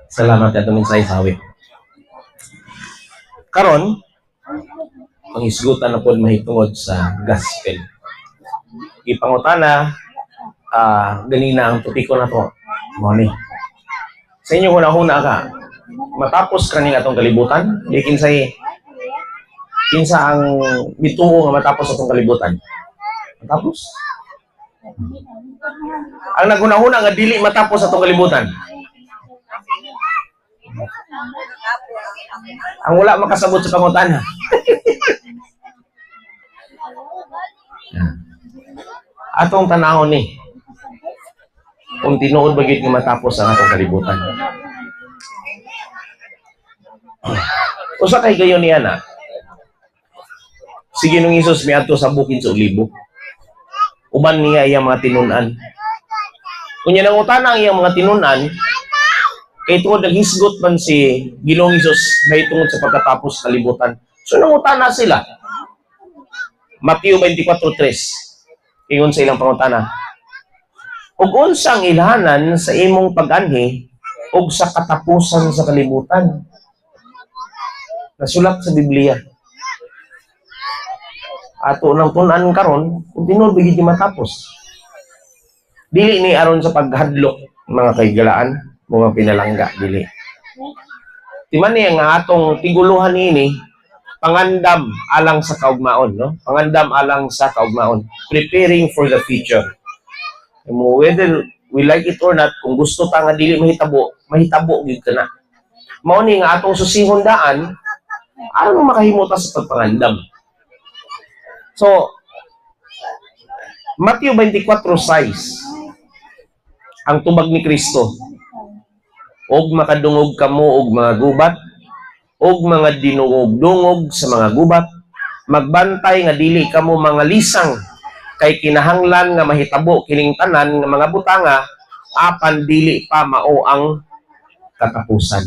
Salamat at minsay sawi. Karon, ang isgutan na po mahitungod sa gospel. Ipangutana, ganina ang tupiko na to. Morning. Sa inyo huna-huna ka, matapos kaning atong kalibutan, di kinsa ang bituo nga matapos atong kalibutan. Matapos? Ang naghuna-huna nga dili matapos atong kalibutan. Ang wala makasabot sa pangutana. Atong tanahon ni kung tinuod bagid nga matapos ang atong kalibutan. Usa kay gayon niya na. Si Ginoong Hesus miadto sa bukid sa Olibo. Uban niya iyang mga tinun-an. Kunya nang utana ang iyang mga tinun-an, kay tungod naghisgot man si Ginoong Hesus may tungod sa pagkatapos kalibutan. So nangutana sila. Mateo 24:3. Ingon sa ilang pangutana. Ug unsang ilhanan sa imong pag-anhi ug sa katapusan sa kalibutan? Nasulat sa Biblia. Ato nang tun-an karon kung tinuod bigid matapos. Dili ni aron sa paghadlok mga kaigalaan, mga pinalangga dili. Timan niya nga atong tiguluhan ini pangandam alang sa kaugmaon, no? Pangandam alang sa kaugmaon, preparing for the future. Whether we like it or not, kung gusto ta nga dili mahitabo gid kana. Mao ni nga atong susihon daan aron makahimo ta sa pagpangandam. So, Mateo 24:6 ang tubag ni Kristo. Og makadungog kamo og mga gubat, og mga dinungog-dungog sa mga gubat, magbantay nga dili kamo mga lisang, kay kinahanglan nga mahitabo kining tanan nga mga butanga, apan dili pa mao ang katapusan.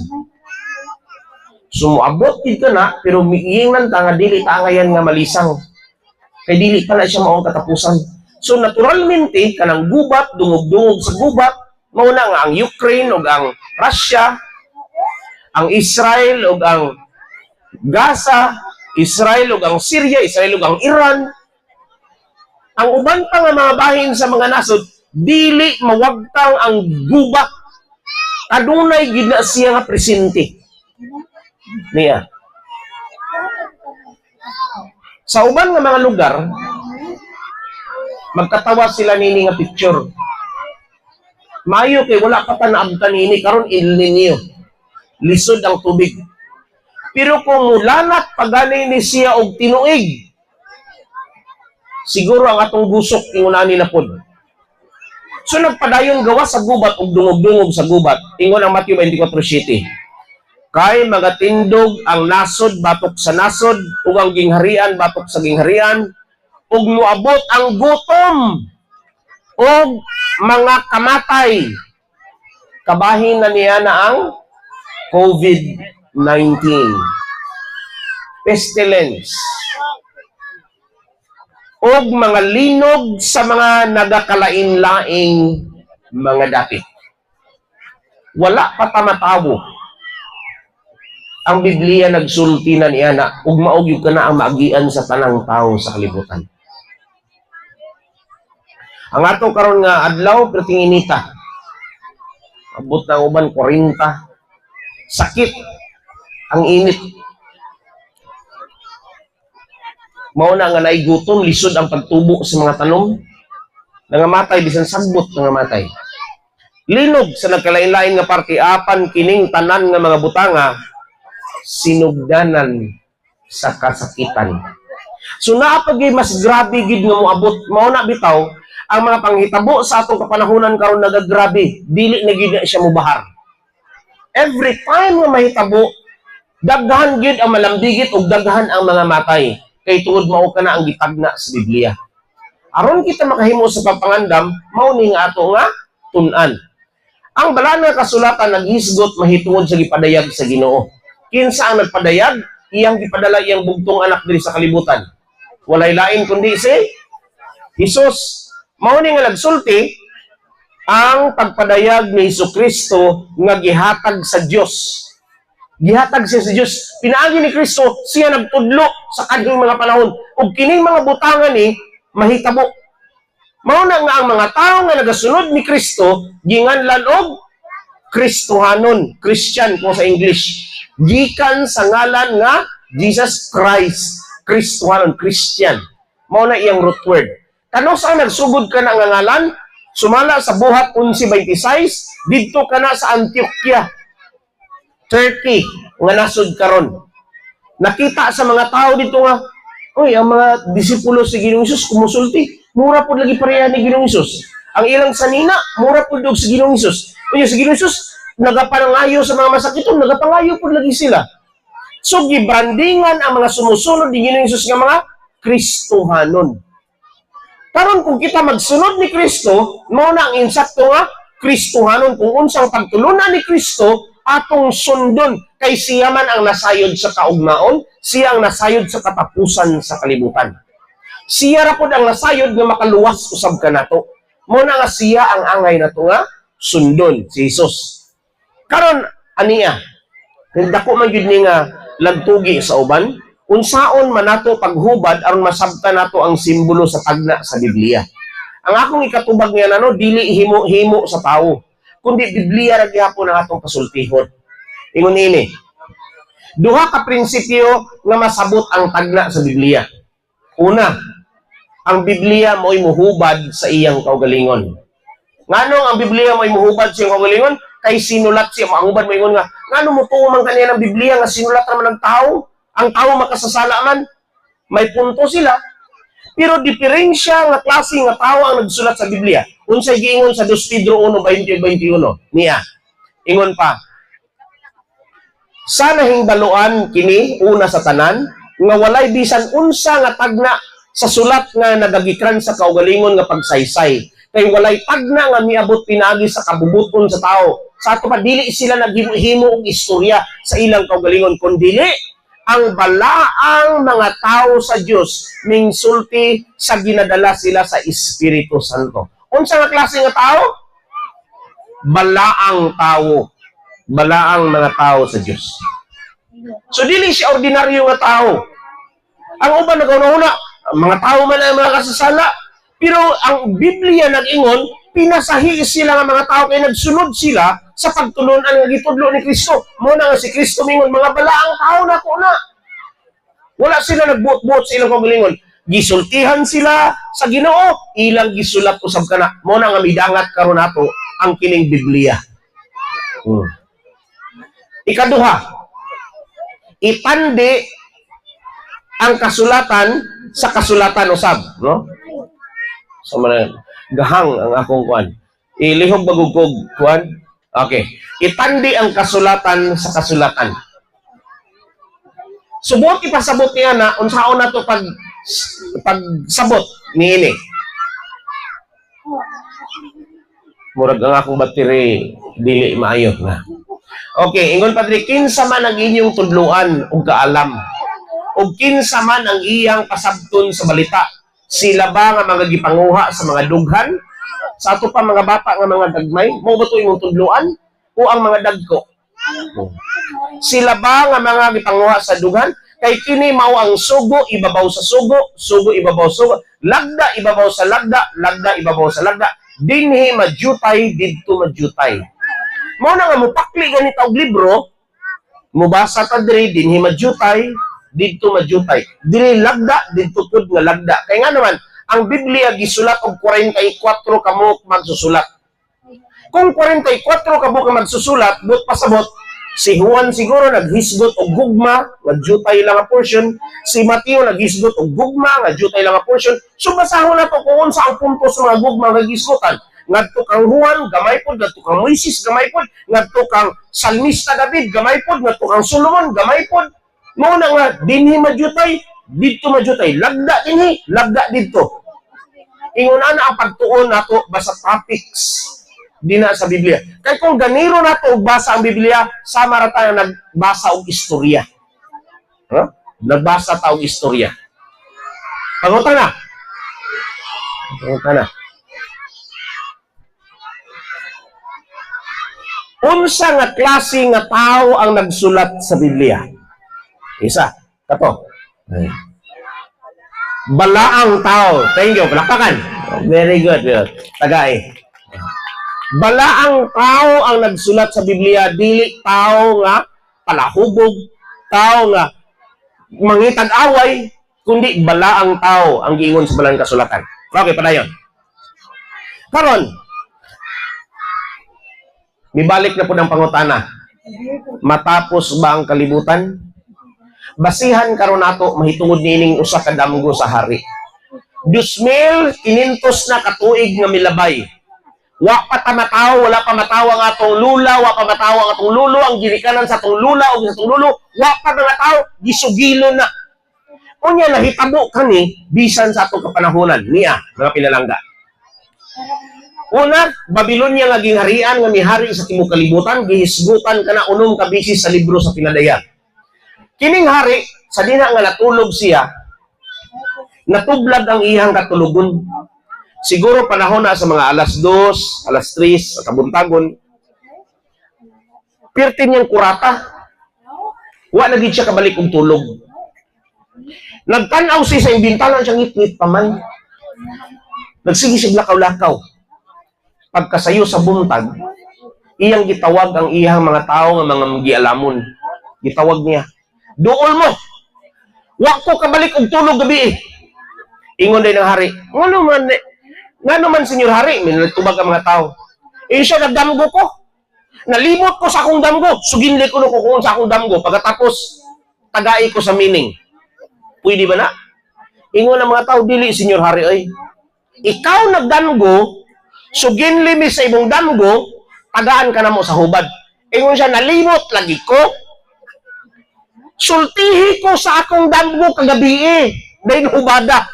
Sumuabot gid kana, pero miingnan ta nga dili ta ngayon nga malisang. Kay dili pa na siya mao ang katapusan. So naturalmente kanang gubat, dungog-dungog sa gubat, mao na nga ang Ukraine ug ang Russia, ang Israel ug ang Gaza, Israel ug ang Syria, Israel ug ang Iran. Ang uban pa nga mga bahin sa mga nasod, dili mawagtang ang gubat. Adunay gid na siya nga presente. Niya. Sa uban nga mga lugar, magkatawa sila nini nga picture. Mayo kay wala pa naabtan nini karon El Niño. Lisod ang tubig. Pero kung mulanat pagani ni siya og tinuig, siguro ang atong busok ingunani na pod. So nagpadayon gawa sa gubat og dungog-dungog sa gubat. Ingon ang Mateo 24:7. Kay magatindog ang nasod batok sa nasod ug ang gingharian batok sa gingharian ug moabot ang gutom ug mga kamatay. Kabahin na niya na ang COVID-19. Pestilence. Og mga linog sa mga nagakalain-laing mga dapit. Wala pa tamatawo. Ang Biblia nagsulti na niya na ug maog yung kana ang maagian sa tanang tao sa kalibutan. Ang ato karon nga adlaw pertinginita. Abot na uban 40. Sakit ang init. Mao na nga naigutom, lisod ang pagtubo sa mga tanom. Nangamatay bisan sagbot nangamatay. Linog sa nagkalain-lain nga parte apan kining tanan nga mga butanga sinugdanan sa kasakitan. So naapagay mas grabe gid nga moabot. Mao na bitaw ang mga panghitabo sa atong kapanahunan karon nagagrabe. Dili na gid siya mubahar. Every time nga mahitabo, daghan gid ang malambigit ug daghan ang mga matay. Kay tuod mao kana ang gitagna sa Biblia. Aron kita makahimo sa pagpangandam, mao ni nga ato nga tun-an. Ang bala nga kasulatan naghisgot mahitungod sa gipadayag sa Ginoo. Kinsa ang nagpadayag? Iyang gipadala iyang bugtong anak diri sa kalibutan. Walay lain kundi si Hesus. Mao ni nga nagsulti ang pagpadayag ni Jesucristo nga gihatag sa Dios. Gihatag siya sa Dios. Pinaagi ni Kristo, siya nagtudlo sa kanhing mga panahon. Ug kining mga butangan ni mahitabo. Mao na nga ang mga tao nga nagasunod ni Kristo ginganlan og Kristohanon, Christian kung sa English. Gikan sa ngalan nga Jesus Christ, Kristohanon, Christian. Mao na iyang root word. Kano saan nagsugod ka na nga ngalan? Sumala sa Buhat 11:26, didto ka na sa Antioquia, Turkey, nga nasud karon. Nakita sa mga tao dito nga, oy, ang mga disipulo si Ginoong Hesus kumusulti, mura pud lagi pareha ni Ginoong Hesus. Ang ilang sanina, mura pud og si Ginoong Hesus. Unya si Ginoong Hesus nagapangayo sa mga masakiton, nagapangayo pud lagi sila. So gibrandingan ang mga sumusunod ni Ginoong Hesus nga mga Kristohanon. Karon kung kita magsunod ni Kristo, mao na ang insakto nga Kristohanon, kung unsang pagtulunan ni Kristo atong sundon, kay siya man ang nasayod sa kaugmaon, siya ang nasayod sa katapusan sa kalibutan. Siya ra pod ang nasayod nga makaluwas usab kanato. Mo na nga siya ang angay nato nga sundon si Jesus. Karon aniya, dako man gyud ni nga lagtugi sa uban, unsaon man nato paghubad aron masabtan nato ang simbolo sa tagna sa Biblia. Ang akong ikatubag niya dili himo-himo sa tao, kundi Biblia ra gyapon ang atong pasultihon. Ingon ini, duha ka prinsipyo nga masabot ang tagna sa Biblia. Una, ang Biblia mo'y muhubad sa iyang kaugalingon. Nganong ang Biblia mo'y muhubad sa iyang kaugalingon? Kay sinulat siya, maangubad mo ingon nga, ngano mo tuo man kaniya ng Biblia nga sinulat naman ng tao? Ang tao makasasala man, may punto sila. Pero diferensya nga klase nga tao ang nagsulat sa Biblia. Unsay giingon sa 2 Pedro 1:20-21 niya. Ingon pa, sana hingdaluan kini una sa tanan nga walay bisan unsa nga tagna sa sulat nga nagagikran sa kaugalingon nga pagsaysay. Kay walay tagna nga miabot pinaagi sa kabubuton sa tao. Sa ato pa dili sila naghimo og istorya sa ilang kaugalingon, kundi ang balaang mga tao sa Dios mingsulti sa ginadala sila sa Espiritu Santo. Unsa nga klase nga tao? Balaang tao. Balaang mga tao sa Dios. So dili siya ordinaryo nga tao. Ang uban nagauna-una, mga tao man ang mga kasasala, pero ang Biblia nag-ingon, pinasahi sila nga mga tao kay nagsunod sila sa pagtulunan nga gitudlo ni Kristo. Mo na nga si Kristo mingon, mga balaang tao na ko na. Wala sila nagbuot-buot sa ilang kaugalingon. Gisultihan sila sa Ginoo, ilang gisulat usab kana. Mo na nga midangat karon nato ang kining Biblia. Ikaduha, ipandi ang kasulatan sa kasulatan usab, no? So man gahang ang akong kuan. Ilihog bagugkog kuan. Okay. Ipandi ang kasulatan sa kasulatan. Subot ipasabot niya na unsaon na to pagsabot niini. Murag ang akong battery dili maayo na. Okay, ingon padre, kinsa man ang inyong tudluan ug kaalam, ug kinsa man ang iyang pasabton sa balita, sila ba nga mga gipanguha sa mga dughan? Sa ato pa mga bata nga mga dagmay, mo ba to imong tudluan o ang mga dagko? Sila ba nga mga gipanguha sa dughan? Kay kini mao ang sugo ibabaw sa sugo, sugo ibabaw sa sugo, lagda ibabaw sa lagda, lagda ibabaw sa lagda, dinhi madyutay didto madyutay. Mao na nga mupakli ganito og libro, mubasa ta diri dinhi madyutay didto madyutay. Diri lagda didto pud nga lagda. Kay nga naman ang Biblia gisulat og 44 kamo magsusulat. Kung 44 kamo ka magsusulat, but pasabot si Juan siguro naghisgot og gugma, nadyutay lang nga portion. Si Mateo naghisgot og gugma, nadyutay lang nga portion. So basahon na to kung unsa ang punto sa mga gugma nga gisgotan. Ngadto kang Juan, gamay pod. Ngadto kang Moises, gamay pod. Ngadto kang Salmista David, gamay pod. Ngadto kang Solomon, gamay pod. Mao na nga dinhi madyutay, didto madyutay. Lagda dinhi, lagda didto. Ingon ana ang pagtuon nato basta topics dina sa Biblia. Kay kung ganiro nato og basa ang Biblia, sama ra tayo nagbasa og istorya. Huh? Nagbasa ta og istorya. Pangutan na. Pangutan na. Unsa nga klase nga tao ang nagsulat sa Biblia? Isa. Kato. Balaang tao. Thank you. Palakpakan. Very good. Tagay. Balaang tao ang nagsulat sa Biblia. Dili tao nga palahubog. Tao nga mangitag away. Kundi balaang tao ang giingon sa balang kasulatan. Okay, padayon. Karon, mibalik na po ng pangutana. Matapos ba ang kalibutan? Basihan karon nato mahitungod nining usa ka damgo sa hari. 2,500 na katuig nga milabay. Wa pa ta mataw, wala pa matawa nga atong lula, wa pa matawa nga atong lulo, ang ginikanan sa atong lula o sa atong lulo, wa pa na mataw, gisugilo na. Unya nahitabo kani bisan sa atong kapanahonan niya, mga pinalangga. Una, Babilonia nga gingharian nga mihari sa tibuok kalibutan, gihisgutan kana unom ka bisis sa libro sa pinadayan. Kining hari, sa dina nga natulog siya, natublad ang iyang katulugon. Siguro panahon na sa mga alas 2, alas 3, sa kabuntagon. Pirtin niyang kurata. Wa na gid siya kabalik og tulog. Nagtanaw siya sa imbintana siya ngit-ngit pa man. Nagsige siya lakaw-lakaw. Pagkasayo sa buntag, iyang gitawag ang iyang mga tao nga mga magialamon. Gitawag niya, "Duol mo! Wa ko kabalik og tulog gabi eh." Ingon din ng hari, "Ngano man, Senyor Hari?" Minatubag ang mga tao. Siya nagdamgo ko. Nalimot ko sa akong damgo. Suginli ko no kung sa akong damgo. Pagkatapos, tagai ko sa meaning. Pwede ba na? Ingon ang mga tao, "Dili, Senyor Hari, ay. Ikaw nagdamgo, suginli mi sa imong damgo, tagaan ka na mo sa hubad." Ingon siya, "Nalimot lagi ko. Sultihi ko sa akong damgo kagabi eh. Dahil hubada."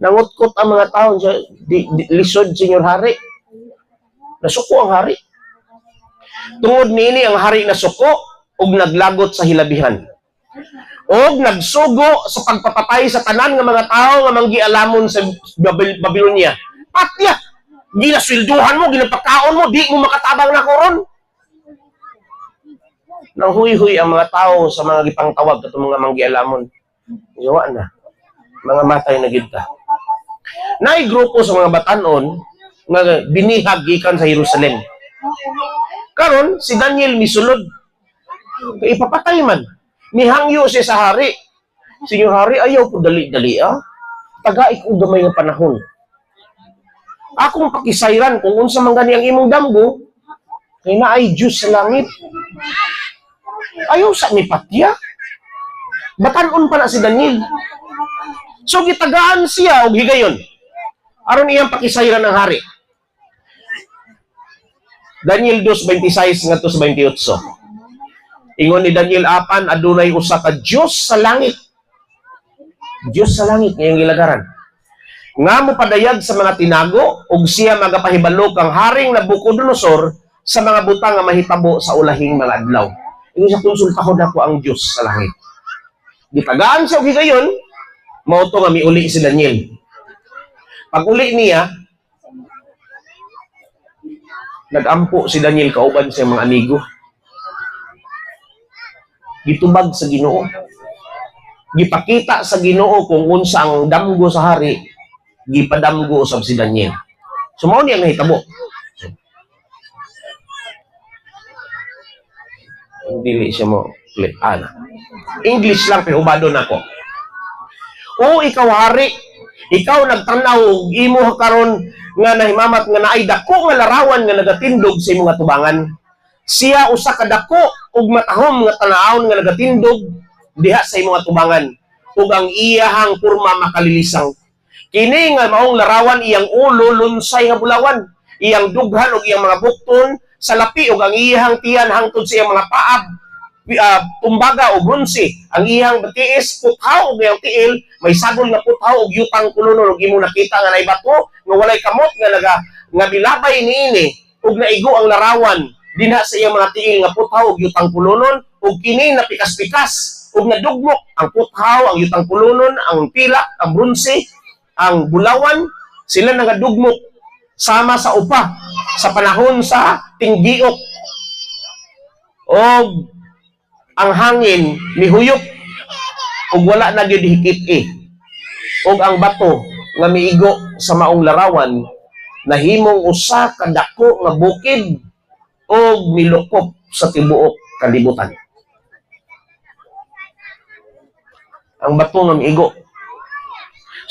Nangutkot ang mga tao siya, "Lisod, Senyor Hari." Nasuko ang hari. Tungod niini ang hari nasuko ug naglagot sa hilabihan. Og nagsugo sa pagpapatay sa tanan nga mga tao nga manggialamon sa Babylonia. Patya, ginaswelduhan mo, ginapakaon mo, di mo makatabang na koron. Nang huy-huy ang mga tao sa mga gipangtawag katong mga manggialamon. Yawa na. Mga matay na gid ta. Naay grupo sa mga batanon nga binihag gikan sa Jerusalem. Karon si Daniel misulod. Kay ipapatay man. Nihangyo siya sa hari. "Senyor Hari, ayaw ko dali-dali ah. Tagai ko gamay nga panahon. Akong pakisayran kung unsa man gani ang imong damgo, kay naay Diyos sa langit. Ayaw sa ni patya." Batanon pa na si Daniel. So gitagaan siya og higayon. Aron iyang pakisayran ng hari. Daniel 2:26 ngadto sa 28. Ingon ni Daniel apan adunay usa ka Dios sa langit. Dios sa langit ngayong gilagaran. Nga mo padayag sa mga tinago ug siya magapahibalo kang haring Nabucodonosor sa mga butang nga mahitabo sa ulahing mga adlaw. Ingon siya, konsultahon ako ang Dios sa langit. Gitagaan siya og higayon, mao to nga miuli si Daniel. Pag uli niya, nag-ampo si Daniel kauban sa mga amigo. Gitubag sa Ginoo. Gipakita sa Ginoo kung unsa ang damgo sa hari, gipadamgo usab si Daniel. So mao ni ang nahitabo. Dili siya mo English lang pero ubado nako. O ikaw hari, ikaw nagtanaw og imo karon nga nahimamat nga naay dako nga larawan nga nagatindog sa imong tubangan. Siya usa ka dako ug matahom nga tanawon nga nagatindog diha sa imong tubangan ug ang iyahang porma makalilisang. Kini nga maong larawan iyang ulo lunsay nga bulawan, iyang dughan ug iyang mga bukton sa lapi ug ang iyang tiyan hangtod sa iyang mga paab tumbaga o bronze. Ang iyang batiis puthaw ug iyang tiil may sagol nga puthaw ug yutang kulunon ug imo nakita nga nay bato nga walay kamot nga bilabay niini ug naigo ang larawan dinha sa iyang mga tiil nga puthaw ug yutang kulunon ug kini napikas-pikas ug nadugmok ang puthaw, ang yutang kulunon, ang pilak, ang bronze, ang bulawan, sila nagadugmok sama sa upa sa panahon sa tinggiok o ang hangin mihuyop ug wala na gyud hikit ug ang bato nga miigo sa maong larawan nahimong usa ka dako nga bukid ug milukop sa tibuok kalibutan. Ang bato nga miigo.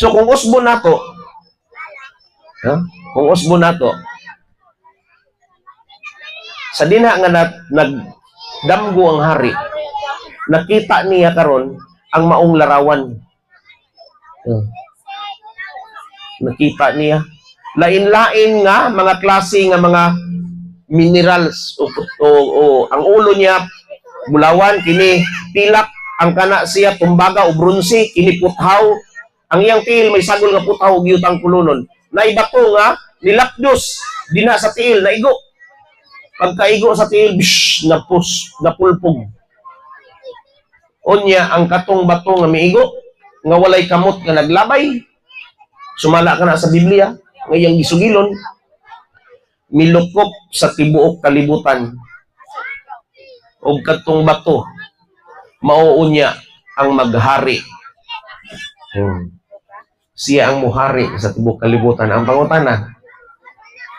So kung usbon nato, kung usbon nato, sa dinha nga nagdamgo ang hari, nakita niya karon ang maong larawan. Nakita niya lain-lain nga mga klase nga mga minerals o ang ulo niya bulawan kini tilak, ang kana siya tumbaga o bronze kini puthaw, ang iyang tiil may sagol nga puthaw ug yutang kulunon, naibato nga nilapdos dina sa tiil naigo, pagkaigo sa tiil napulpog unya ang katong bato nga miigo nga walay kamot nga naglabay. Sumala ka na sa Biblia ngayang gisugilon milukop sa tibuok kalibutan ug katong bato mauunya ang maghari. Siya ang muhari sa tibuok kalibutan. Ang pangutana,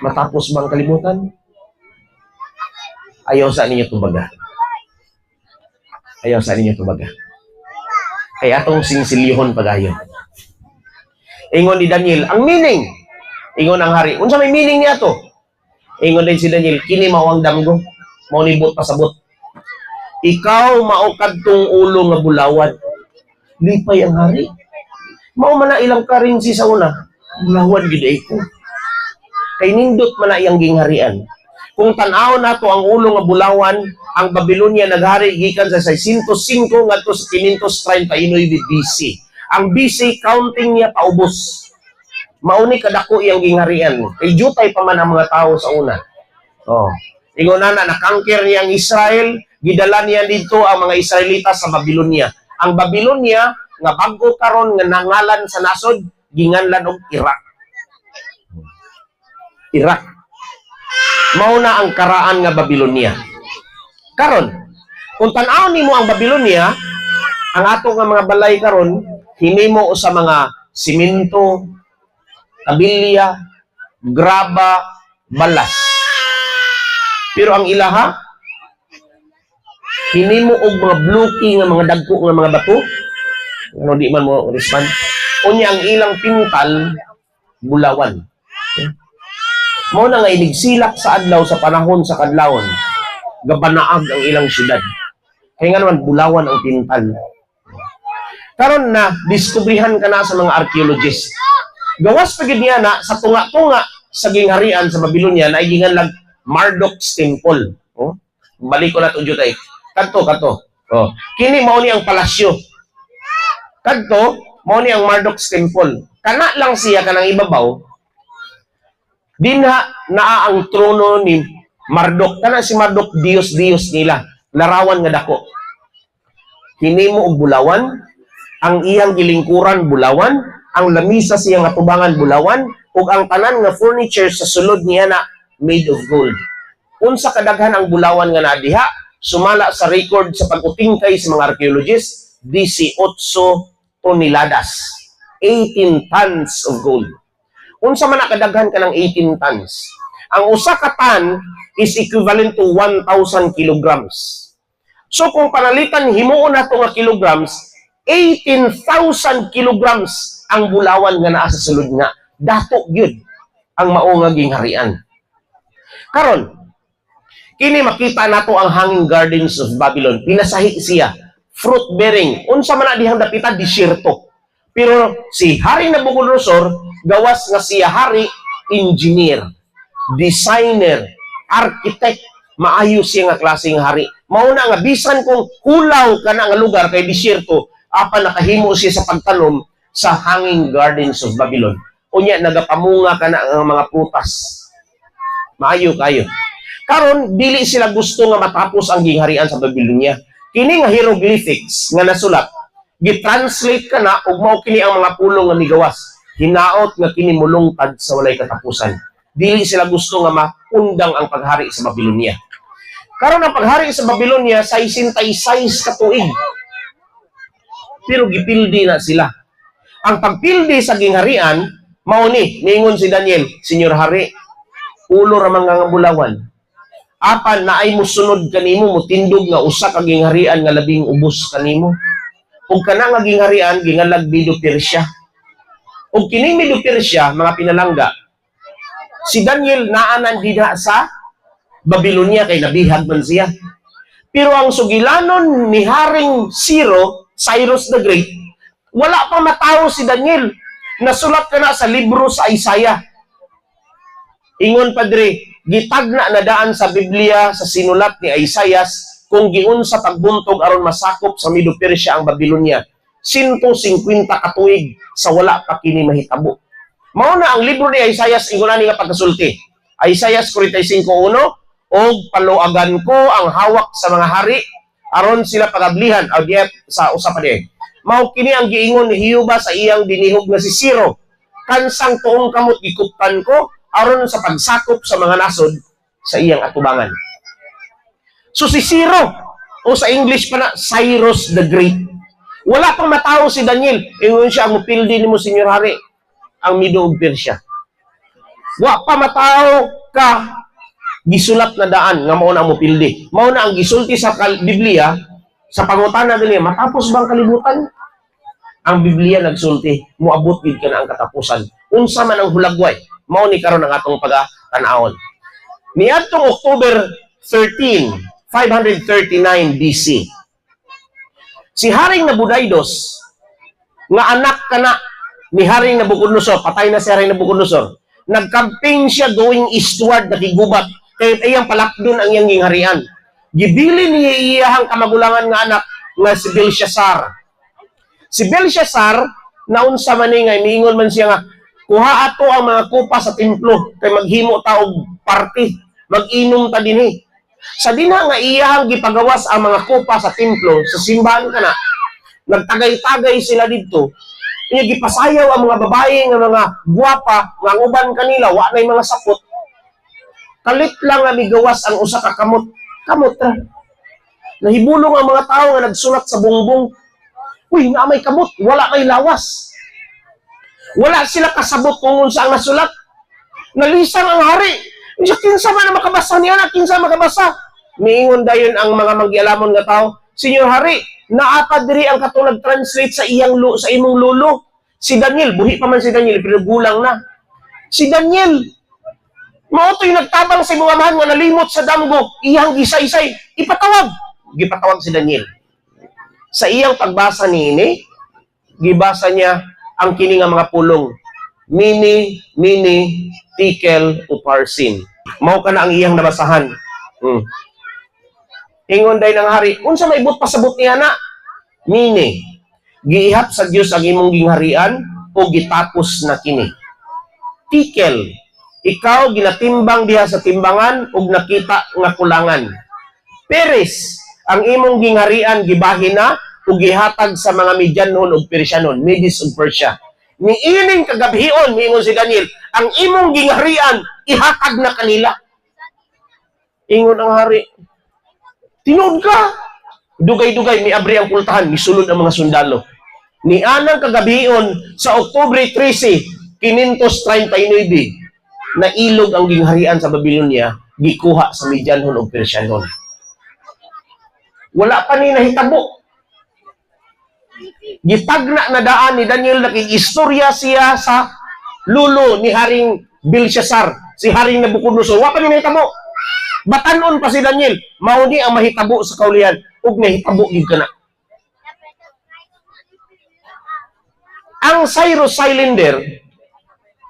matapos bang kalibutan? Ayaw sa ninyo tubaga. Ayaw sa ninyo tubaga. Kaya atong sinsilihon pagayon. Ingon ni Daniel, ang meaning. Ingon ang hari, unsa may meaning niya to? Ingon din si Daniel, kini mao ang damgo, mao nibot pasabot. Ikaw mao kadtong ulo nga bulawan. Lipay ang hari. Mao man na ilang currency sa una. Bulawan gid ko. Kay nindot man na iyang gingharian. Kung tan-aw nato ang ulo nga bulawan, ang Babylonia naghari gikan sa 605 ngadto sa 539 BC. Ang BC counting niya paubos. Mauni kadako iyang gingharian. Kay jutay pa man ang mga tao sa una. Ingon na nakangker niya ang Israel, gidala niya dito ang mga Israelita sa Babylonia. Ang Babylonia nga bag-o karon nga nangalan sa nasod, ginganlan og Iraq. Iraq. Mao na ang karaan nga Babylonia. Karon, kung tan-aw nimo ang Babylonia, ang ato nga mga balay karon hinimo sa mga simento, kabilya, graba, balas. Pero ang ilaha, hinimo og mga blocky nga mga dagko nga mga bato. Ano di man mo respond. Unya ang ilang pintal, bulawan. Mao na nga inigsilak sa adlaw sa panahon sa kadlawon. Gabanaag ang ilang syudad. Kaya nga naman, bulawan ang pintal. Karon na, diskubrihan ka na sa mga archaeologists. Gawas pagid niya na sa tunga-tunga sa gingharian sa Babylonia na iginganlag Marduk's Temple. Balik ko na ito, Jutay. Kadto. Kini mao ni ang palasyo. Kadto, mao ni ang Marduk's Temple. Kana lang siya kanang ibabaw. Dinha naa ang trono ni Marduk. Kana si Marduk, Diyos nila. Larawan nga dako. Hinimo og bulawan, ang iyang gilingkuran bulawan, ang lamisa siyang atubangan bulawan, ug ang tanan nga furniture sa sulod niya na made of gold. Unsa kadaghan ang bulawan nga naa diha? Sumala sa record sa pag-utingkay sa mga archaeologists, 18 toneladas. 18 tons of gold. Unsa man nakadaghan ka ng 18 tons? Ang usa ka ton is equivalent to 1,000 kilograms. So kung panalitan himuon nato nga kilograms, 18,000 kilograms ang bulawan nga naa sa sulod nga. Dato gyud ang mao nga gingharian. Karon, kini makita nato ang Hanging Gardens of Babylon. Pinasahi siya, fruit bearing. Unsa man na dihang dapita, disyerto. Pero si Hari Nabucodonosor, gawas nga siya hari, engineer, designer, architect, maayo siya nga klaseng hari. Mauna nga bisan kung hulaw ka na nga lugar kay disyerto, apan nakahimo siya sa pagtanom sa Hanging Gardens of Babylon. Unya nagapamunga ka na ang mga prutas. Maayo kayo. Karon dili sila gusto nga matapos ang gingharian sa Babylonia. Kini nga hieroglyphics nga nasulat, gitranslate ka na ug mao kini ang mga pulong nga migawas. Hinaot nga kini mulungtad sa walay katapusan. Dili sila gusto nga maundang ang paghari sa Babylonia. Karon ang paghari sa Babylonia sa 66 ka tuig. Pero gipildi na sila. Ang pagpildi sa gingharian, mao ni niingon si Daniel, Senyor Hari, ulo ra man nga bulawan. Apan na ay musunod kanimo, mutindog nga usa ka gingharian nga labing ubos kanimo. Ug kana nga gingharian gingalag Medo Persia. Ug kining Medo Persia, mga pinalangga, si Daniel naanan dinha sa Babylonia kay nabihag man siya. Pero ang sugilanon ni Haring Cyrus the Great, wala pa matao si Daniel. Nasulat ka na sa libro sa Isaiah. Ingon padre, gitagna na daan sa Biblia sa sinulat ni Isaiah kung giunsa pagbuntog aron masakop sa Medo Persia ang Babylonia. 150 katuig sa wala pa kini mahitabo. Mao na ang libro ni Isaiah ingon ani nga pagkasulti. Isaiah 45:1, og paluagan ko ang hawak sa mga hari aron sila pagablihan sa usa pa di. Mao kini ang giingon ni Hiuba sa iyang dinihog nga si Siro. Kansang tuong kamot gikuptan ko aron sa pagsakop sa mga nasod sa iyang atubangan. So si Ciro, o sa English pa na, Cyrus the Great. Wala pang matao si Daniel. Ingon siya, ang mupildi ni mo, Senyor Hari, ang Medo ug Persia. Wa pa matao ka gisulat na daan nga mao na ang mupildi. Mao na ang gisulti sa Biblia sa pangutana dinhi, matapos bang kalibutan? Ang Biblia nagsulti, muabot gid ka na ang katapusan. Unsa man ang hulagway, mao ni karon ang atong pagatan-awon. Niadtong October 13, 539 BC. Si Haring Nabudaydos, nga anak kana ni Haring Nabucodonosor, patay na si Haring Nabucodonosor, nagkamping siya going eastward na kigubat, kaya iyang palakdon ang iyang gingharian. Gibili niya iyahang kamagulangan nga anak nga si Belshazzar. Si Belshazzar, naunsa man ni nga, miingon man siya nga, kuha ato ang mga kupa sa templo, kay maghimo ta og party, mag-inom ta dinhi. Sa dina nga iyahang gipagawas ang mga kupa sa templo, sa simbahan kana, nagtagay-tagay sila didto. Inya gipasayaw ang mga babae nga mga guwapa, nga uban kanila wa nay mga sapot. Kalit lang nga migawas ang usa ka kamot. Kamot ra. Nahibulong ang mga tao nga nagsulat sa bungbong. Uy, nga may kamot, wala may lawas. Wala sila kasabot kung unsa ang nasulat. Nalisang ang hari. Kinsa man na makabasa niya na, kinsa makabasa. Miingon dayon ang mga manggialamon nga tao, Senyor Hari, naapa diri ang katong nag-translate sa sa imong lolo. Si Daniel, buhi pa man si Daniel, pero gulang na. Si Daniel, mao to'y nagtabang sa mga amahan nga nalimot sa damgo, iyang gisaysay, ipatawag. Gipatawag si Daniel. Sa iyang pagbasa niini, gibasa niya ang kini nga mga pulong. Mini, tikel, uparsin. Mao ka na ang iyang nabasahan. Ingon day ng hari, unsa may ibot pasabot niya na? Mini, giihap sa Dios ang imong gingharian o gitapos na kini. Tikel, ikaw ginatimbang diha sa timbangan ug nakita nga kulangan. Peres, ang imong gingharian gibahin na ug gihatag sa mga Medyanon ug Persyanon, Medes ug Persia. Niining kagabhion, miingon si Daniel, ang imong gingharian ihatag na kanila. Ingon ang hari, tinuod ka. Dugay-dugay, miabri ang pultahan, misulod ang mga sundalo. Ni anang kagabion sa Oktubre 13, 539, na ilog ang gingharian sa Babylonia, gikuha sa Medyanon ug Persyanon. Wala pa ni nahitabo. Gitagna na daan ni Daniel, nakigistorya siya sa lulo ni Haring Belshazzar, si Haring Nabucodonosor. Wala pa ni nahitabo. Batanon pa si Daniel, mao ni ang mahitabo sa kaulihan ug nahitabo gid kana. Ang Cyrus Cylinder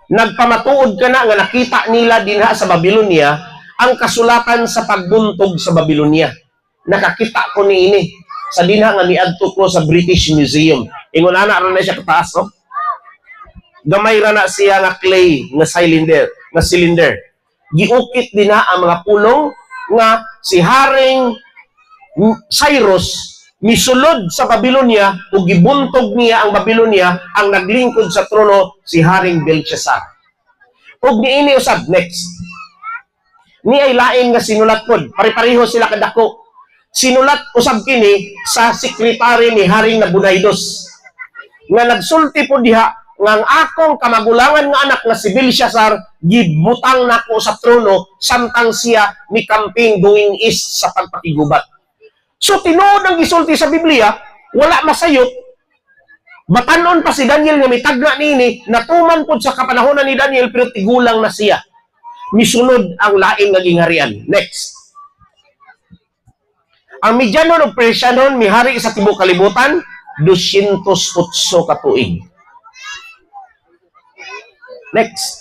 nagpamatuod kana nga nakita nila dinha sa Babylonia ang kasulatan sa pagbuntog sa Babylonia. Nakakita ko niini sa dinha nga niadto ko sa British Museum. Ingon ana ra na siya kataas, no? Gamay ra na siya nga clay nga cylinder. Giukit din na ang mga pulong nga si Haring Cyrus misulod sa Babylonia ug gibuntog niya ang Babylonia, ang naglingkod sa trono si Haring Belshazzar. ug niini usab next. Ni ay lain nga sinulat pod, pare-pareho sila kadako. Sinulat usab kini sa sekretary ni Haring Nabunaydos nga nagsulti po diha nga ang akong kamagulangan nga anak na si Belshazzar gibutang nako sa trono samtang siya ni camping going east sa pagpakigubat. So tinuod ang gisulti sa Biblia, wala masayop. Batanon pa si Daniel nga mitagna niini, natuman pod sa kapanahonan ni Daniel pero tigulang na siya. Misunod ang lain nga gingharian. Next. Ang Medianon o Persianon mihari sa tibuok kalibutan 208 ka tuig. Next.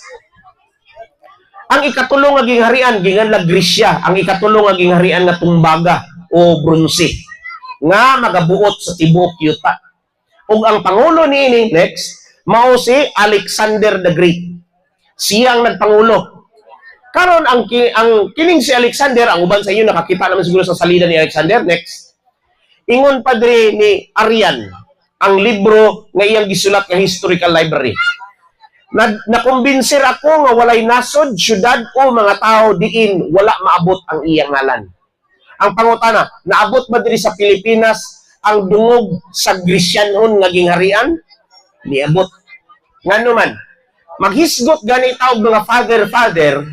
Ang ikatulong nga gingharian ginganlag Grisya, ang ikatulong nga gingharian nga tumbaga o bronze nga magabuot sa tibuok yuta. Ug ang pangulo niini next mao si Alexander the Great. Siya ang nagpangulo. Karon ang kining si Alexander, ang uban sa inyo nakakita naman siguro sa salida ni Alexander. Next. Ingon padre ni Arian ang libro nga iyang gisulat nga historical library. Nakumbinser ako nga walay nasod, syudad o mga tao diin wala maabot ang iyang ngalan. Ang pangutana, naabot ba diri sa Pilipinas ang dungog sa Grisyanon nga gingharian? Niabot. Ngano man, maghisgot gani tawag mga father,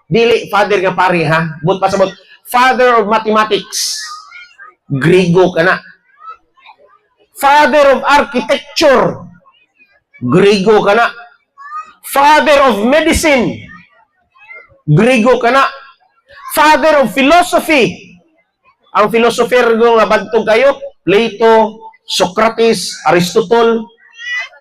dili father nga pari ha, but pasabot, father of mathematics, Grigo kana. Father of architecture, Grigo kana. Father of medicine, Grigo kana. Father of philosophy, ang philosopher nga bantog kayo, Plato, Socrates, Aristotle.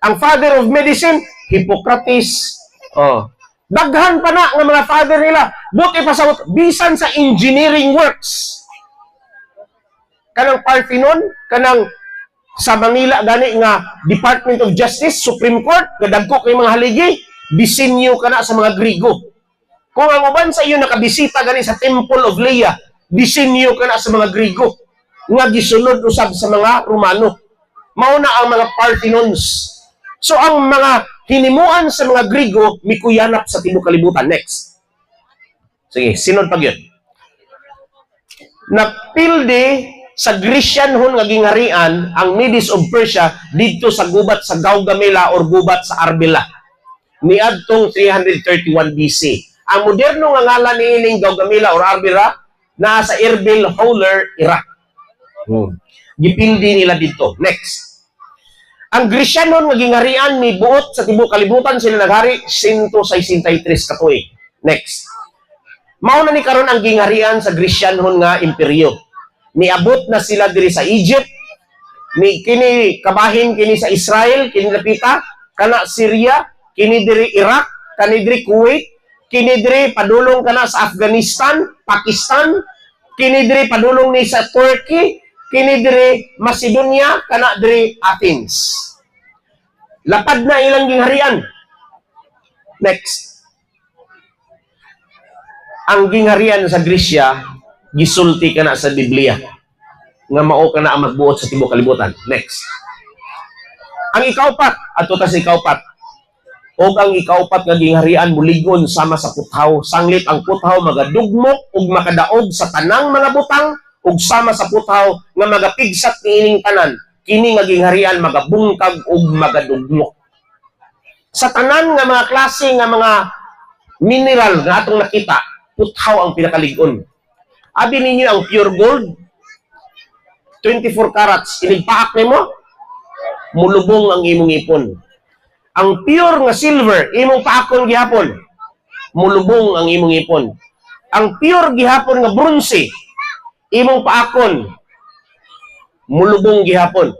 Ang father of medicine, Hippocrates. Oh. Daghan pa na ng mga father nila. Buti pa sa bisan sa engineering works. Kanang Parthenon, kanang sa Manila gani nga Department of Justice, Supreme Court, gadagko kay mga haligi, disenyo kana sa mga Grigo. Kung ang uban sa iyo nakabisita gani sa Temple of Leia, disenyo kana sa mga Grigo nga gisunod usab sa mga Romano. Mao na ang mga Parthenons. So ang mga hinimuan sa mga Grigo mikuyanap sa tibuok kalibutan. Next. Sige, sinod pag yun. Napildi sa Grecianhon nga gingharian ang Medes of Persia dito sa gubat sa Gaugamela or gubat sa Arbela niadtong 331 BC. Ang moderno nga ngalan niining Gaugamela or Arbela naa sa Erbil Howler, Iraq. Gipildi nila dito. Next. Ang Grecianon nga gingharian ni buot sa tibuok kalibutan sila naghari 163 ka tuig. Next. Mao na ni karon ang gingharian sa Grecianon nga imperyo. Niabot na sila diri sa Egypt, ni kini kabahin kini sa Israel, kini napita kana Syria, kini diri Iraq, kani diri Kuwait, kini diri padulong kana sa Afghanistan, Pakistan, kini diri padulong ni sa Turkey, kini diri Macedonia, kana diri Athens. Lapad na ilang gingharian. Next. Ang gingharian sa Gresya gisulti kana sa Biblia nga mao kana ang magbuot sa tibuok kalibutan. Next. Ang ikaupat adto ta sa ikaupat. Og ang ikaupat nga gingharian muligon sama sa puthaw. Sanglit ang puthaw magadugmok ug makadaog sa tanang mga butang ug sama sa puthaw nga magapigsat niining tanan. Kini nga gingharian magabungkag ug magadugmok. Sa tanan nga mga klase nga mga mineral nga atong nakita, puthaw ang pinakalig-on. Abi ninyo ang pure gold, 24 carats, inigpaak nimo, mulubong ang imong ipon. Ang pure nga silver, imong paakon gihapon, mulubong ang imong ipon. Ang pure gihapon nga bronze, imong paakon, mulubong gihapon.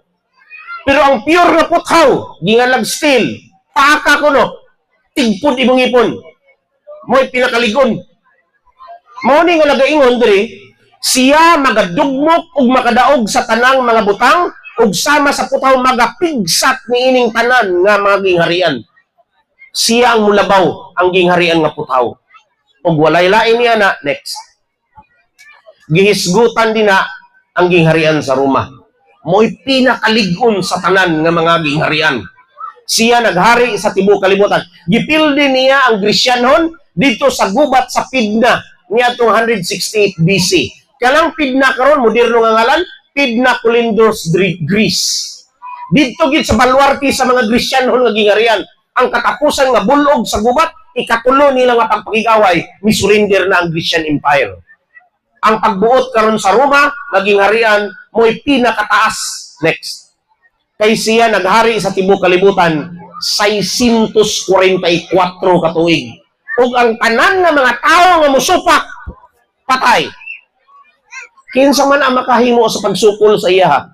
Pero ang pure nga puthaw, gingalag steel, paaka ko no, tigpod imong ipon. Mo'y pinakaligon. Mao ni nga nagaingon diri, siya magadugmok ug makadaog sa tanang mga butang ug sama sa puthaw magapigsat niining tanan nga mga gingharian. Siya ang mulabaw ang gingharian nga puthaw. Ug walay lain niya na next. Gihisgutan din na ang gingharian sa Roma. Mo'y pinakalig-on sa tanan nga mga gingharian. Siya naghari sa tibuok kalibutan. Gipildi niya ang Grisyanhon dito sa gubat sa Pidna niya 268 BC. Kanang Pidna karon moderno nga ngalan, Pidna Colindres, Greece. Dito gid sa balwarti sa mga Grisyanhon nga gingarian, ang katapusan nga bulog sa gubat, ikatulo nila nga pagpakigaway, misurrender na ang Grecian Empire. Ang pagbuot karon sa Roma, naging harian, mo'y pinakataas. Next. Kay siya naghari sa tibuok kalibutan 644 katuig. Ug ang tanan nga mga tawo nga musupak patay. Kinsa man ang makahimo sa pagsukol sa iya?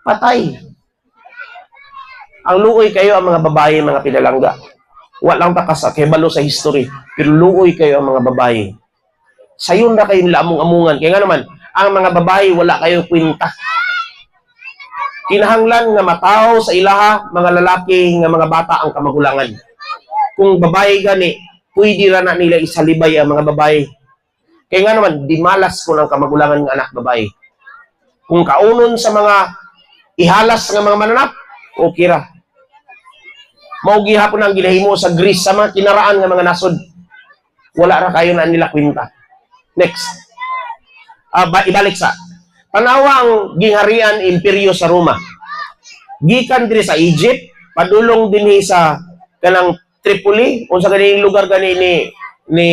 Patay. Ang luoy kayo ang mga babae, mga pinalangga. Walang takas kay balo sa history, pero luoy kayo ang mga babae. Sayon na kayo nila among-amungan. Kaya nga naman, ang mga babae wala kayo kwenta. Kinahanglan nga mataw sa ilaha, mga lalaki nga mga bata ang kamagulangan. Kung babae gani, pwede ra na nila isalibay ang mga babae. Kaya nga naman, di malas ko ng kamagulangan ng anak babae. Kung kaunon sa mga ihalas nga mga mananap, okay ra. Maugi hapon ang ginahimo sa Greece sa mga kinaraan nga mga nasod. Wala ra kayo na nila kwenta. Next. Ibalik sa tanawa ang gingharian imperyo sa Roma. Gikan diri sa Egypt, padulong dinhi sa kanang Tripoli, unsa ganing lugar gani ni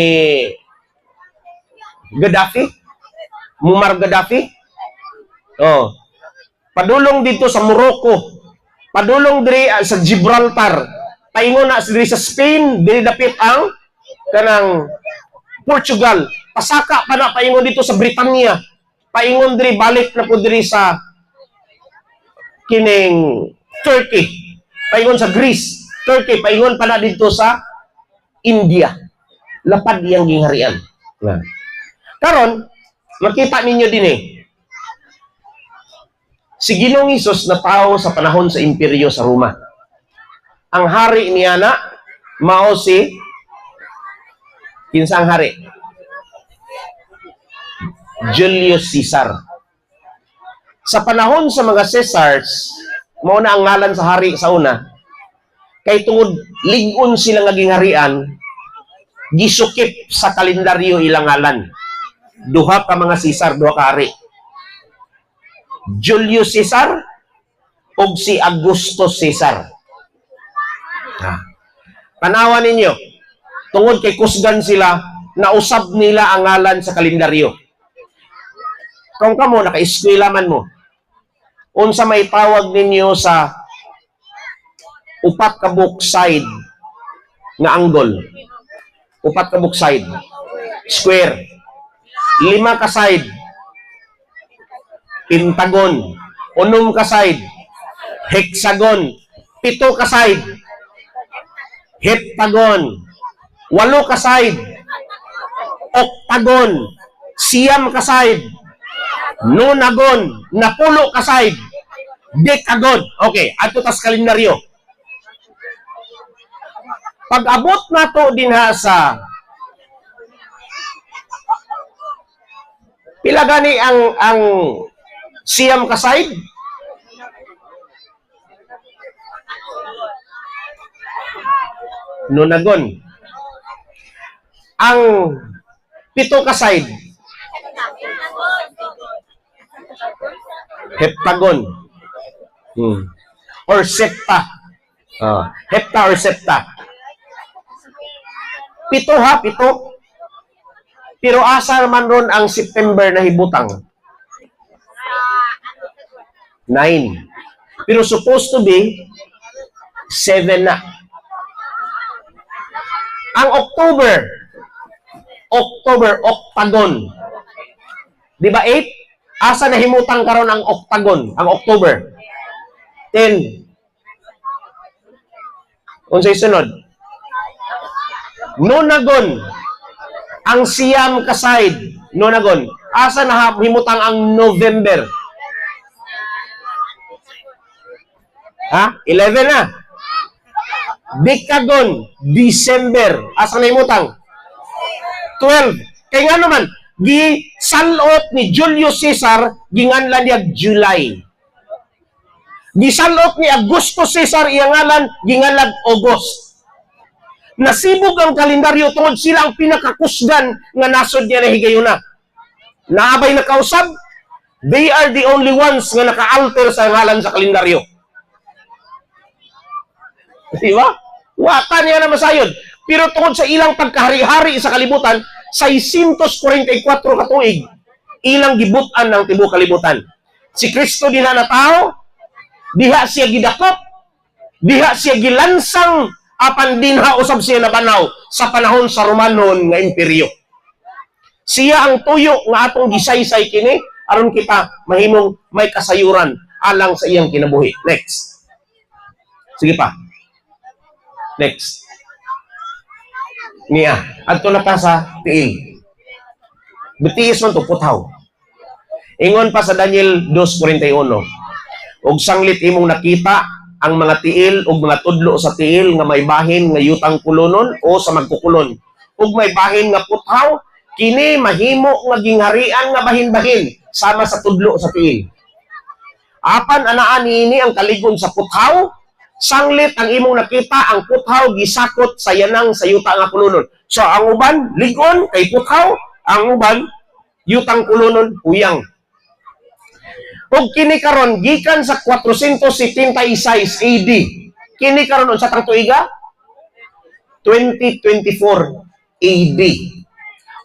Gaddafi, Muammar Gaddafi. Oh. Padulong dito sa Morocco. Padulong diri sa Gibraltar. Paingon na diri sa Spain, diri dapit ang kanang Portugal. Pasaka pa na paingon dito sa Britanya. Paingon diri balik na po diri sa kining Turkey. Paingon sa Greece, Turkey, paingon pa na dito sa India. Lapad iyang gingharian. Karon, makita ninyo din si Ginoong Hesus na tao sa panahon sa imperyo sa Roma. Ang hari niya na mao si kinsang hari? Julius Caesar. Sa panahon sa mga Caesars, mao na ang ngalan sa hari sa una, kay tungod lig-on sila nga gingharian, gisukip sa kalendaryo ilang ngalan. Duha ka mga Caesar, duha ka hari. Julius Caesar ug si Augustus Caesar. Tanawan ninyo, tungod kay kusgan sila, nausab nila ang ngalan sa kalendaryo. Kung kamo, naka-eskwela man mo, unsa may tawag ninyo sa upat ka book side nga angle? Upat ka book side. Square. 5 ka side. Pentagon. 6 ka side. Hexagon. 7 ka side. Heptagon. 8 ka side. Octagon. 9 ka side. Nonagon. 10 ka side. Decagon. Okay, ato tas kalendaryo. Pag-abot na to din ha sa pila gani ang siyam ka side? Nonagon. Ang 7 ka side? Heptagon. Or septa. Hepta or septa. 7 ha, 7. Pero asa man ron ang September na hibutang? 9. Pero supposed to be 7 na. Ang October, octagon. Di ba 8? Asa na himutang karon ang octagon, ang October? 10. Unsay sunod? Nonagon. Ang siyam ka side, nonagon. Asa na himutang ang November? 11 na. Decagon, December. Asa na himutang? 12. Kaya nga naman, gisalot ni Julius Caesar, ginganlan niya July. Gisalot ni Augusto Cesar iyang ngalan, gingalag August. Nasibog ang kalendaryo tungod sila ang pinakakusgan nga nasod niya na higayuna. Naabay na kausab, they are the only ones nga naka-alter sa ngalan sa kalendaryo. Di ba? Wata niya na masayod. Pero tungod sa ilang pagkahari-hari sa kalibutan, 644 katuig, ilang gibutan ng tibuok kalibutan. Si Kristo din na tao, diha siya gidakop, diha siya gilansang, apan dinha usab siya nabanaw sa panahon sa Romanon nga imperyo. Siya ang tuyo nga atong gisaysay kini aron kita mahimong may kasayuran alang sa iyang kinabuhi. Next. Sige pa. Next. Niya, adto na ta sa tiil. Bitiis man to putaw. Ingon pa sa Daniel 2:41. Og sanglit imong nakita ang mga tiil ug mga tudlo sa tiil nga may bahin nga yutang kulonon o sa magkukulon. Ug may bahin nga putaw, kini mahimo nga gingharian nga bahin-bahin sama sa tudlo sa tiil. Apan anaan niini ang kaligon sa putaw, sanglit ang imong nakita ang putaw gisakot sa yanang sa yuta nga kulonon. So ang uban ligon kay putaw, ang uban yutang kulonon uyang. Ug kini karon gikan sa 476 AD. Kini karon sa tang tuiga 2024 AD.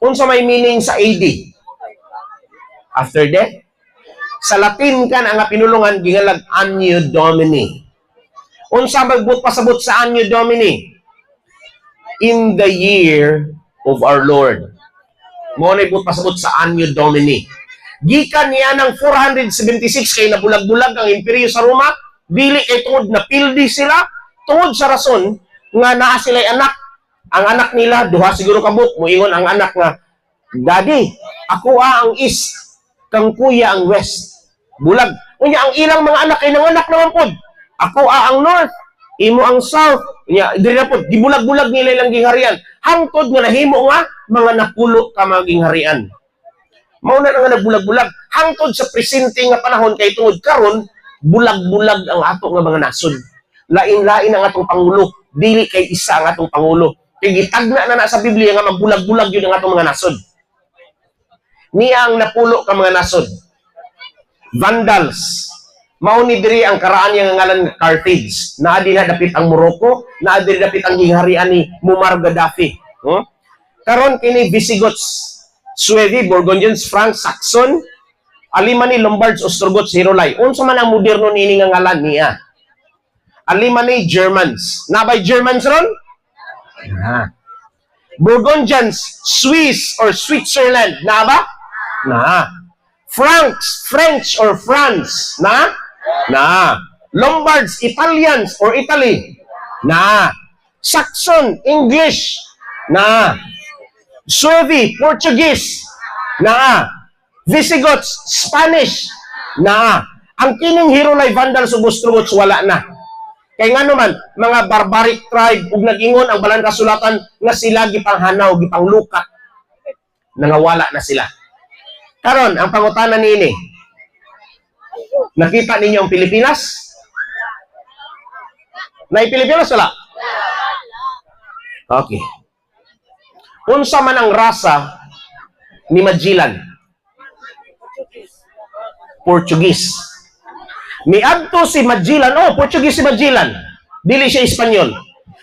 Unsa may meaning sa AD? After death. Sa Latin kan ang pinulungan gingalag Anno Domini. Unsa magbut pasabot sa Anno Domini? In the year of our Lord. Mo na ibut pasabot sa Anno Domini. Gikan niya ng 476 kay nabulag-bulag ang imperyo sa Roma, dili kay tungod na pildi sila, tungod sa rason nga naa sila'y anak. Ang anak nila, duha siguro kabuk, muingon ang anak nga, Daddy, ako ang east, kang kuya ang west. Bulag. Unya, ang ilang mga anak ay nanganak naman pod. Ako ang north, imo ang south. Unya, diri na pod, gibulag-bulag nila ilang gingharian. Hangtod nga nahimo nga, mga napulo ka mga gingharian. Mauna na nga nagbulag-bulag. Hangtod sa presente nga panahon kay tungod karon bulag-bulag ang ato nga mga nasod. Lain-lain ang atong pangulo. Dili kay isa ang atong pangulo. Kay gitagna na sa Biblia nga magbulag-bulag yun ang atong mga nasod. Niya ang napulo ka mga nasod. Vandals. Mauni diri ang karaan niya nga ngalan nga Carthage. Naa din na dapit ang Morocco, naa din dapit ang gingharian ni Muammar Gaddafi. Karon kini Visigoths, Suevi, Burgundians, Franks, Saxon, Alimani, Lombards, Ostrogoths, Hirolay. Unsa man ang moderno nini nga ngalan niya? Alimani, Germans. Nabay Germans ron? Burgundians, Swiss or Switzerland. Na ba? Na. Franks, French or France. Na? Na. Lombards, Italians or Italy. Na. Saxon, English. Na. Suevi, Portuguese. Na. Visigoths, Spanish. Na. Ang kining Hirolay, Vandals ug Ostrogoths wala na. Kay nga naman, mga barbaric tribe ug nag-ingon ang balang kasulatan nga sila gipanghanaw, gipanglukat. Nangawala na sila. Karon, ang pangutana niini. Nakita ninyo ang Pilipinas? Na Pilipinas wala? Okay. Unsa man ang rasa ni Magellan? Portuguese. Miadto si Magellan, Portuguese si Magellan. Dili siya Espanyol.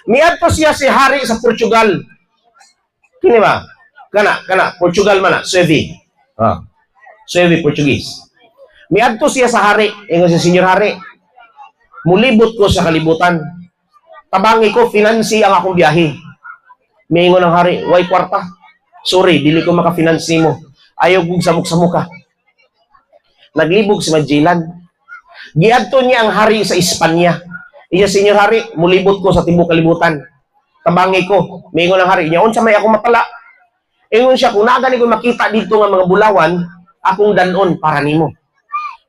Miadto siya si hari sa Portugal. Kini ba? Kana, Portugal man na, Suevi. Suevi, Portuguese. Miadto siya sa hari, ingon si Senyor Hari. Mulibot ko sa kalibutan. Tabangi ko, finansi ang akong biyahe. Miingon ng hari, way kwarta. Sorry, dili ko maka-finansi mo. Ayaw kong samok-samok ka. Naglibog si Magellan. Giadto niya ang hari sa Espanya. Iya, Senyor Hari, mulibot ko sa tibuok kalibutan. Tabangi ko. Miingon ng hari niya, unsa may ako mapala. Ingon siya, kung nagani ko makita dito nga mga bulawan, akong dalon para nimo.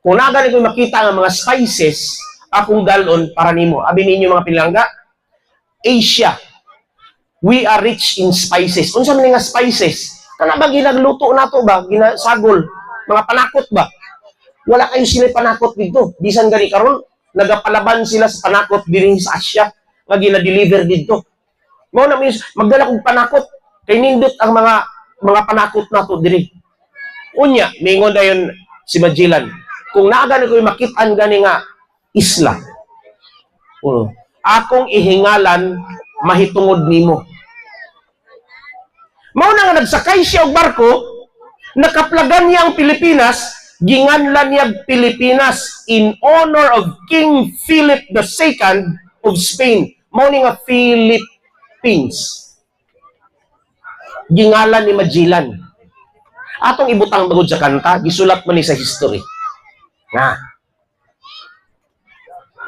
Kung nagani ko makita nga mga spices, akong dalon para nimo. Abi ninyo mga pinlangga, Asia, we are rich in spices. Unsa man nga spices? Kana ba ginagluto nato ba? Ginasagol. Mga panakot ba? Wala kayo sila panakot dito. Bisan gani karon, nagapalaban sila sa panakot din sa Asya nga gina-deliver dito. Mao na means magdala kog panakot kay nindot ang mga panakot nato diri. Unya, mingon dayon si Magellan, kung naa gani ko'y makit-an gani nga isla, akong ihingalan mahitungod nimo. Mao na nga nagsakay siya og barko, nakaplagan niya ang Pilipinas, ginganlan niya Pilipinas in honor of King Philip II of Spain. Mao ni nga Philippines. Gingalan ni Magellan. Atong ibutang bagod sa kanta, gisulat man ni sa history. Nga.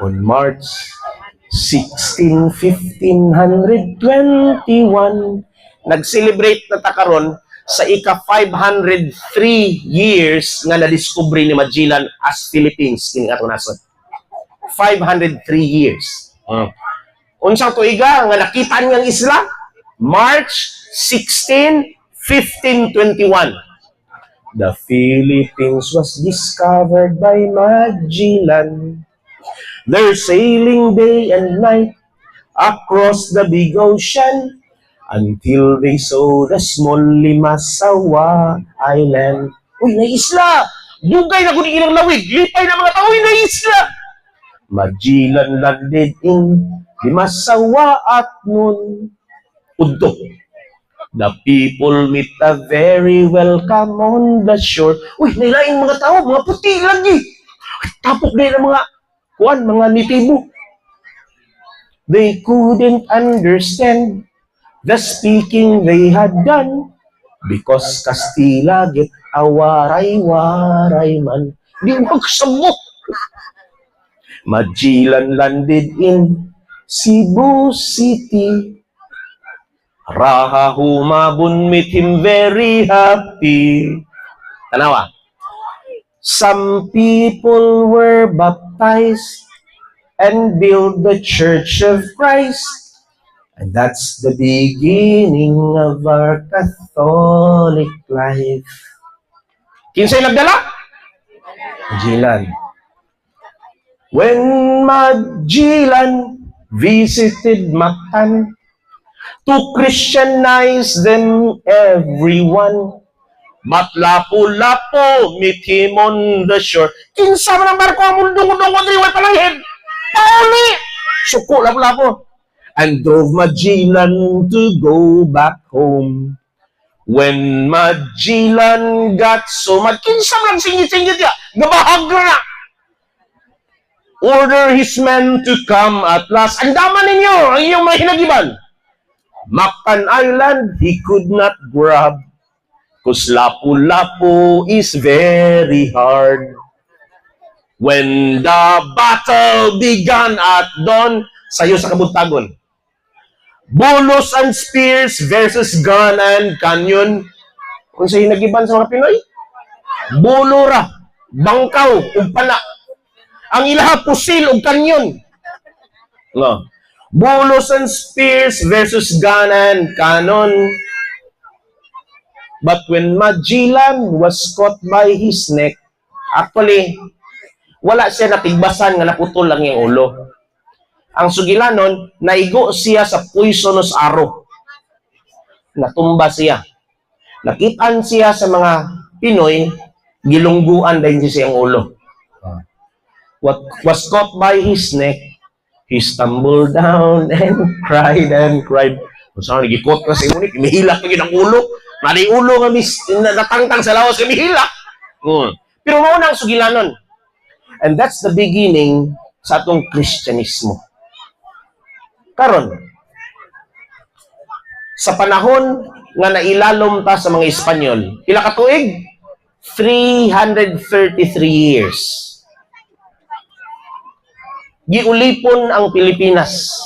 On March 16, 1521, nag-celebrate na takaron sa ika-503 years nga na-discovery ni Magellan as Philippines. Kini ato nasod. 503 years. Unsang tuiga nga nakita niyang isla? March 16, 1521. The Philippines was discovered by Magellan. They're sailing day and night across the big ocean until they saw the small Limasawa Island. Uy, na isla! Dugay na kung ilang lawig. Lipay na mga tao, uy, na isla! Magellan landed in Limasawa at noon. Udto. The people meet a very welcome on the shore. Uy, nailaing mga tao, mga puti lagi. Tapok na yung mga nitibo. They couldn't understand the speaking they had done because Kastila get awaray-waray man. Di magsabok. Magellan landed in Cebu City. Raha humabon meet him very happy. Tanawa. Some people were baptized and built the Church of Christ. And that's the beginning of our Catholic life. Kinsay nagdala? Magellan. When Magellan visited Mactan to Christianize them everyone, matlapo-lapo meet him on the shore. Kinsa man ang barko ang mundong-undong ko driway palanghead. Pauli! Suko lapo-lapo. And drove Magellan to go back home. When Magellan got so mad, kinsa man singit-singit ya, gabahag na. Order his men to come at last. Andaman ninyo ang iyong mga hinagiban. Mactan Island, he could not grab because lapu-lapu is very hard. When the battle began at dawn, sayo sa kabuntagon. Bolos and spears versus gun and canyon. Kung sa hinagiban sa mga Pinoy, bolora, bangkaw, umpana. Ang ilaha, pusil o kanyon. No. Bolos and spears versus gun and cannon. But when Magellan was caught by his neck, actually, wala siya natigbasan nga naputol lang yung ulo. Ang sugilanon, naigo siya sa poisonous arrow. Natumba siya. Nakitaan siya sa mga Pinoy, gilungguan din siya ang ulo. What was caught by his neck, he stumbled down and cried and cried. Kung saan nagikot ka sa imunit, mihilak na ang ulo. Nari ulo nga natangtang sa lawas, mihilak. Pero mauna ang sugilanon. And that's the beginning sa atong Kristyanismo. Karon, sa panahon nga nailalom ta sa mga Espanyol, pila ka tuig? 333 years. Giulipon ang Pilipinas.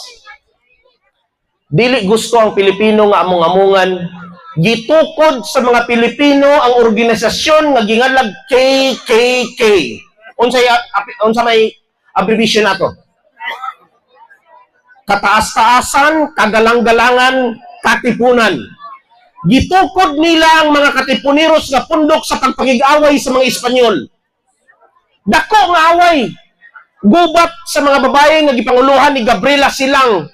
Dili gusto ang Pilipino nga among-amungan. Gitukod sa mga Pilipino ang organisasyon nga gingalag KKK. Unsa may abbreviation nato? Kataas-taasan, kagalang-galangan, katipunan. Gitukod nila ang mga katipuniros nga pundok sa pagpakig-away sa mga Espanyol. Dako nga away. Gubat sa mga babae nga gipanguluhan ni Gabriela Silang.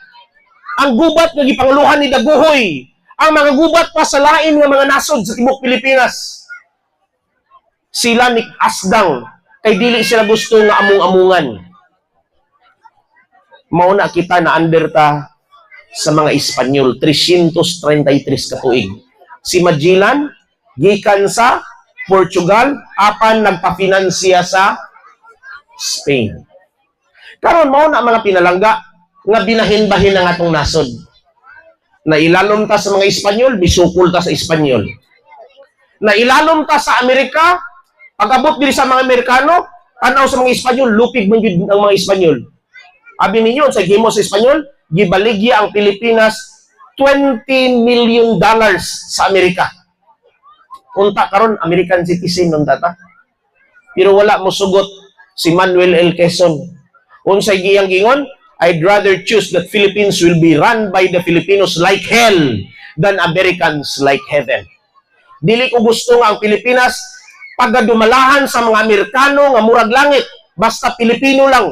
Ang gubat nga gipanguluhan ni Daguhoy. Ang mga gubat pa sa lain nga mga nasod sa tibok Pilipinas. Sila ni Asdang kay dili sila gusto nga amung-amungan. Mauna kita na under ta sa mga Espanyol 333 ka tuig. Si Magellan gikan sa Portugal apan nagpa-finansiya sa Spain. Karon mao na mga pinalangga nga binahin-bahin ang atong nasod. Na ilalom ta sa mga Espanyol, bisukol ta sa Espanyol. Na ilalom ta sa Amerika, pag-abot diri sa mga Amerikano, tanaw sa mga Espanyol, lupig man gyud ang mga Espanyol. Abi ninyo sa gimo sa Espanyol, gibaligya ang Pilipinas $20 million sa Amerika. Unta karon American citizen unta ta. Pero wala mo sugot si Manuel L. Quezon. Unsay giyang gingon, I'd rather choose that Philippines will be run by the Filipinos like hell than Americans like heaven. Dili ko gusto nga ang Pilipinas pagdumalahan sa mga Amerikano nga murag langit. Basta Pilipino lang,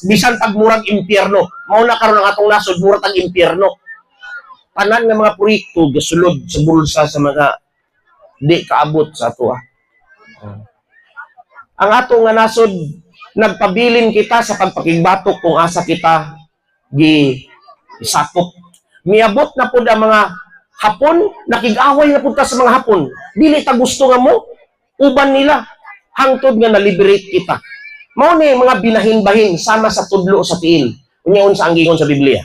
bisan pag murag impyerno. Mao na karon ang atong nasod murag tag impyerno. Tanan nga mga proyekto gasulod sa bulsa sa mga di kaabot sa ato. Ang atong nga nasod nagpabilin kita sa pagpakigbatok kung asa kita gisakop. Miabot na pud ang mga Hapon, nakig-away na pud ta sa mga Hapon. Dili ta gusto nga mo uban nila hangtod nga na-liberate kita. Mao ni mga binahin-bahin sama sa tudlo sa tiil. Unyaon sa anggingon sa Biblia.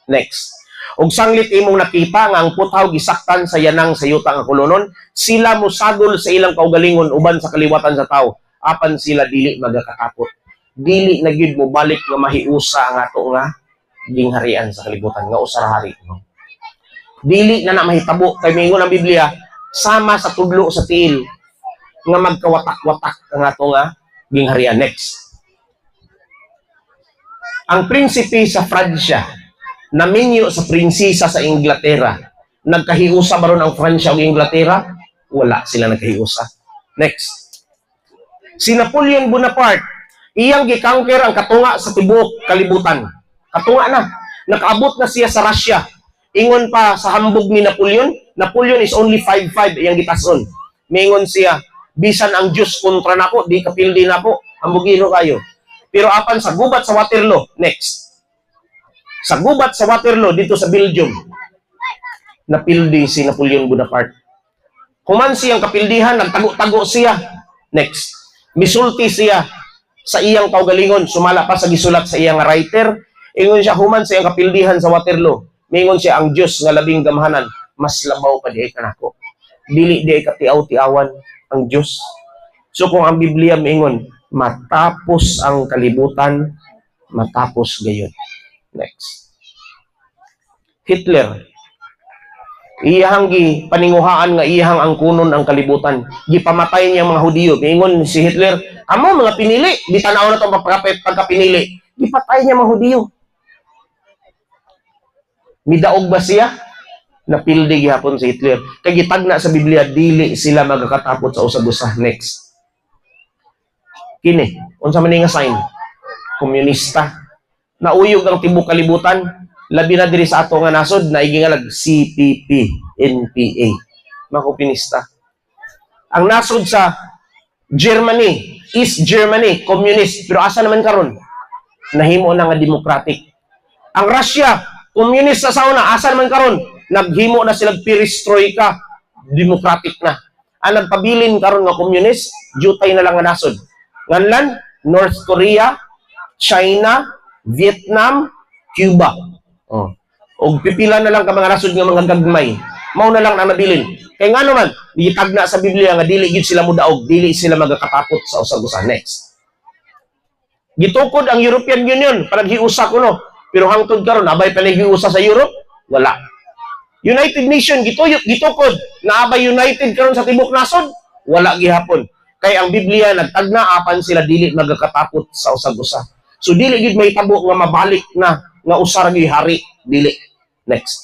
Next. Og sanglit imong nakita nga ang putaw gisaktan sa yanang sa yuta nga kolonon, sila musagol sa ilang kaugalingon uban sa kaliwatan sa tao. Apan sila dili magakakapot. Dili na gyud mo balik nga mahiusa ang ato nga gingharian sa kalibutan nga usa ra hari. Dili na mahitabo kay mingon ang Biblia sama sa tudlo sa tiil nga magkawatak-watak ang ato nga gingharian. Next. Ang prinsipe sa Pransya naminyo sa prinsesa sa Inglaterra. Nagkahiusa ba ron ang Pransya ug Inglaterra? Wala sila nagkahiusa. Next. Si Napoleon Bonaparte, iyang gikangker ang katunga sa tibuok kalibutan. Katunga na. Nakaabot na siya sa Russia. Ingon pa sa hambog ni Napoleon, Napoleon is only 5'5", iyang gitason. Mingon siya, bisan ang Diyos kontra nako, di kapildi nako, hambugino kayo. Pero apan sa gubat sa Waterloo, next. Sa gubat sa Waterloo, dito sa Belgium, napildi si Napoleon Bonaparte. Human siyang kapildihan, nagtago-tago siya. Next. Misulti siya sa iyang kaugalingon, sumala pa sa gisulat sa iyang writer, ingon siya, human siyang kapildihan sa Waterloo, mingon siya, ang Diyos nga labing gamhanan, mas labaw pa di ay kanako. Dili di ay katiaw-tiawan ang Diyos. So kung ang Biblia mingon, matapos ang kalibutan, matapos gayon. Next. Hitler. Iyahang paninguhaan nga iyahang ang kunon ang kalibutan. Gipamatay niya mga Hudiyo. Mingon si Hitler, amo mga pinili, di tanaw na itong pagkapinili. Gipatay niya mga Hudiyo. Midaog ba siya? Napildi gihapon si Hitler. Kay gitagna sa Biblia, dili sila magkakatapot sa usag-usa. Next. Kini, unsa man nga sign? Komunista. Nauyog ang tibok kalibutan, labi na diri sa ato nga nasod, naigingalag CPP, NPA. Mga komunista. Ang nasod sa Germany, East Germany, communist. Pero asa naman karon? Nahimo na nga democratic. Ang Russia, communist sa sauna, asa naman karon? Naghimo na sila perestroika, democratic na. Ang nagpabilin karon nga communist, jutay na lang nga nasod. Nganlan, North Korea, China, Vietnam, Cuba. O pipila na lang ka mga nasod nga mga gagmay. Mao na lang ang nabilin. Kay nga naman, gitagna sa Biblia nga dili gid sila mudaog, dili sila magakatapot sa usag-usa. Next. Gitukod ang European Union, panaghiusa kuno. Pero hangtod karon abay panaghiusa sa Europe, wala. United Nation gitukod na abay united karon sa tibok nasod, wala gihapon. Kay ang Biblia nagtagna apan sila dili magakatapot sa usag-usa. So dili gid may tabo nga mabalik na nga usar gi hari, dili. Next.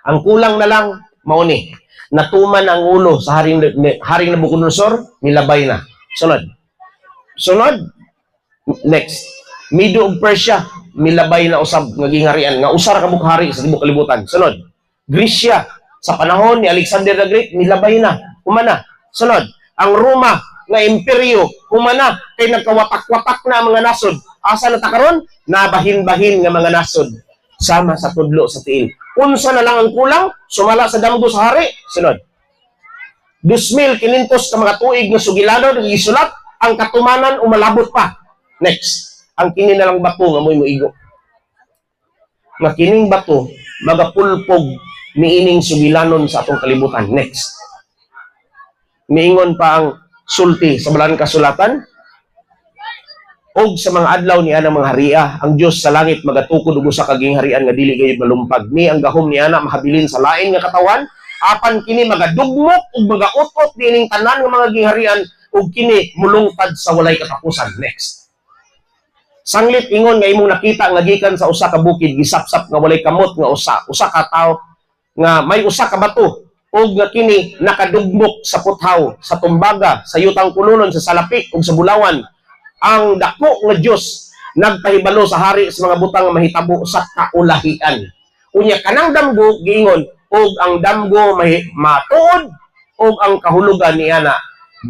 Ang kulang na lang mao ni natuman ang ulo sa haring Nabucodonosor, nilabay na. Sunod. Next, Medo ug Persia milabay na usab nga gingharian nga usa ra ka bukhari sa tibuok kalibutan. Sunod, Grisya sa panahon ni Alexander the Great milabay na, humana. Sunod, ang Roma nga imperyo humana kay nagkawapak-wapak na ang mga nasod. Asa na ta karon? Nabahin-bahin nga mga nasod sama sa tudlo sa tiil. Unsa na lang ang kulang? Sumala sa damgo sa hari. Sunod, 2,500 ka mga tuig nga sugilanon nga gisulat, ang katumanan umalabot pa. Next, ang kini na lang bato nga mo'y muigo. Nga kining bato magapulpog miining sugilanon sa atong kalibutan. Next, miingon pa ang sulti sa balang kasulatan, og sa mga adlaw ni ana mga haria, ang Dios sa langit magatukod og usa ka gingharian nga dili gayud malumpag. Ni ang gahom ni ana mahabilin sa lain nga katawan, apan kini magadugmok ug magautot dining tanan nga mga gingharian ug kini mulungtad sa walay katapusan. Next, sanglit ingon nga imong nakita nga gikan sa usa ka bukid gisapsap nga walay kamot nga usa ka tawo nga may usa ka bato ug nga kini nakadugmok sa puthaw, sa tumbaga, sa yutang kulunon, sa salapik ug sa bulawan. Ang dako nga Dios nagpahibalo sa hari sa mga butang nga mahitabo sa kaulahian. Unya kanang damgo giingon ug ang damgo matuod ug ang kahulugan niya na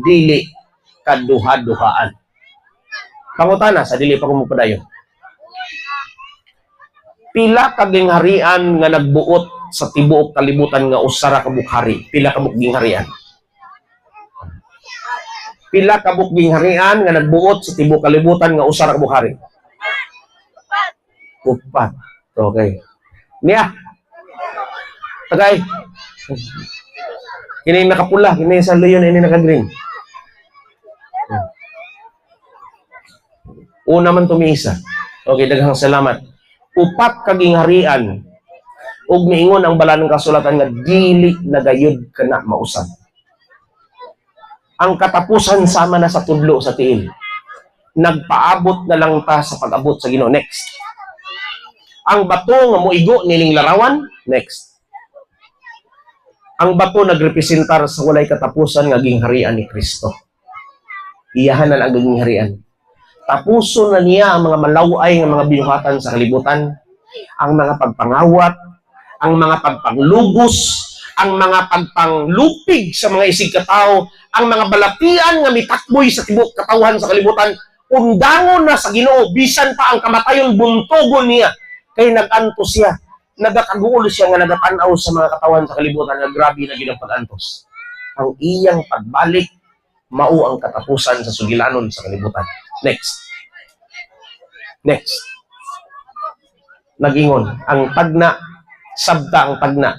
dili kaduha-duhaan. Pangutana sa dili pa ko mupadayon. Pila ka gingharian nga nagbuot sa tibuok kalibutan nga usa ra ka bukhari? Pila ka gingharian? Pila ka gingharian nga nagbuot sa tibuok kalibutan nga usa ra ka bukhari? Upat. Okay. Niya. Tagay. Kini nakapula, kini sa leon, ini naka-green. Una man tumiisa. Okay, daghang salamat. Upat ka gingharian ug miingon ang balanang kasulatan nga dili nagayud kana mausab. Ang katapusan sama na sa tudlo sa tiil. Nagpaabot na lang ta sa pag-abot sa Ginoo. Next. Ang bato nga moigo nining larawan. Next. Ang bato nagrepresentar sa walay katapusan nga gingharian ni Kristo. Iyahan na ang gingharian. Tapuso na niya ang mga malaway ng mga binuhatan sa kalibutan, ang mga pagpangawat, ang mga pagpanglugos, ang mga pagpanglupig sa mga isig katao, ang mga balatian nga mitakboy sa tibok katawhan sa kalibutan, undangon na sa Ginoo, bisan pa ang kamatayon buntogon niya, kay nag-antos siya, nagakagulo siya nga nagatanaw sa mga katawan sa kalibutan nga grabe na ginapag-antos. Ang iyang pagbalik, mao ang katapusan sa sugilanon sa kalibutan. Next. Next. Nagingon, ang tagna, sabta ang tagna,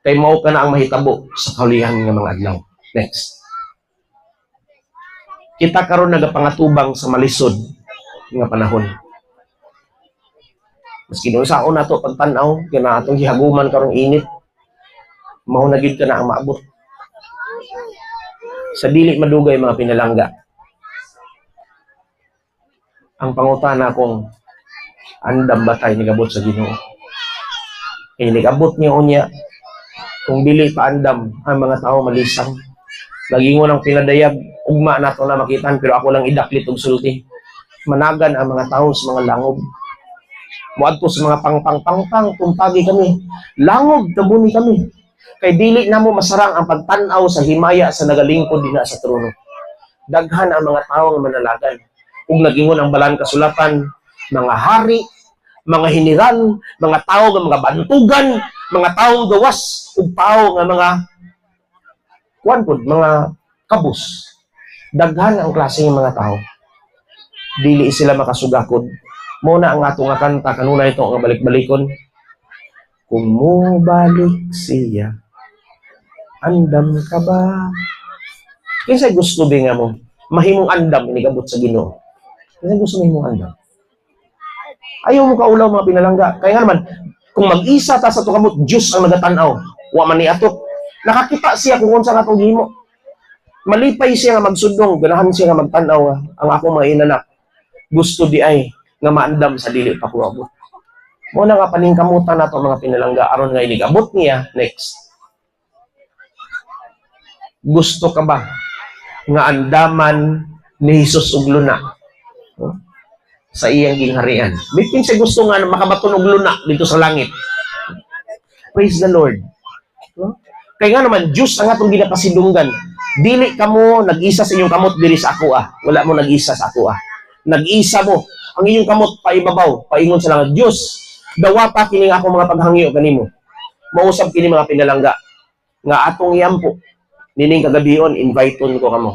kay mao ka na ang mahitabo sa kaulihan ng mga adlaw. Next. Kita karon nagapangatubang sa malisod nga panahon. Maski doon sa una to pagtanaw, kina atong gihaguman karong init, mao na gid ka na ang maabot. Sa dili madugay mga pinalangga. Ang pangutana kung andam ba tayo nigabot sa Ginoo? Kaya nigabot niya unya, kung dili pa andam ang mga tao malisang. Lagingon ang pinadayag, ugma nato na makitaan, pero ako lang idaklit og sulti. Managan ang mga tao sa mga langob. Muadto sa mga pang-pang-pang-pang, tumpagi kami. Langob, tabuni kami. Kay dili na mo masarang ang pagtanaw sa himaya sa nagalingkod dinha sa trono. Daghan ang mga tao nga manalagan. Ug nagingon ang balang kasulatan, mga hari, mga hiniran, mga tao nga mga bantugan, mga taong gawas, ug tao nga mga kuan mga kabus. Daghan ang klase ng mga tao. Dili sila makasugakod. Muna ang atong nga kanta kanunay ito nga balik-balikon. Kung mo balik siya, andam ka ba? Kinsay gusto ba nga mo? Mahimong andam inigabot sa Ginoo. Kinsay gusto mahimong andam? Ayaw mo kaulaw mga pinalangga. Kaya nga naman, kung mag-isa ta sa tukamot, Diyos ang nagatanaw. Wa man ni ato. Nakakita siya kung unsa nga itong himo. Malipay siya nga magsudong, ganahan siya nga magtanaw ang akong mga inanak. Gusto di ay nga maandam sa dili pa ko abot. Muna nga paningkamutan na ito mga pinalangga aron nga inigabot niya. Next. Gusto ka ba nga andaman ni Jesus ug luna? sa iyang gingharian. Bitin siya gusto nga na makabatunog luna dito sa langit. Praise the Lord. No? Kaya nga naman, Diyos ang atong ginapasidunggan. Dili ka mo nag-isa sa inyong kamot diri sa ako ah. Wala mo nag-isa sa ako ah. Nag-isa mo. Ang inyong kamot paibabaw, paingon sa langit. Diyos, dawata kining ako mga paghangyo kanimo. Mausab kini mga pinalangga. Nga atong iyampo. Nining kagabion, invite-on ko kamo.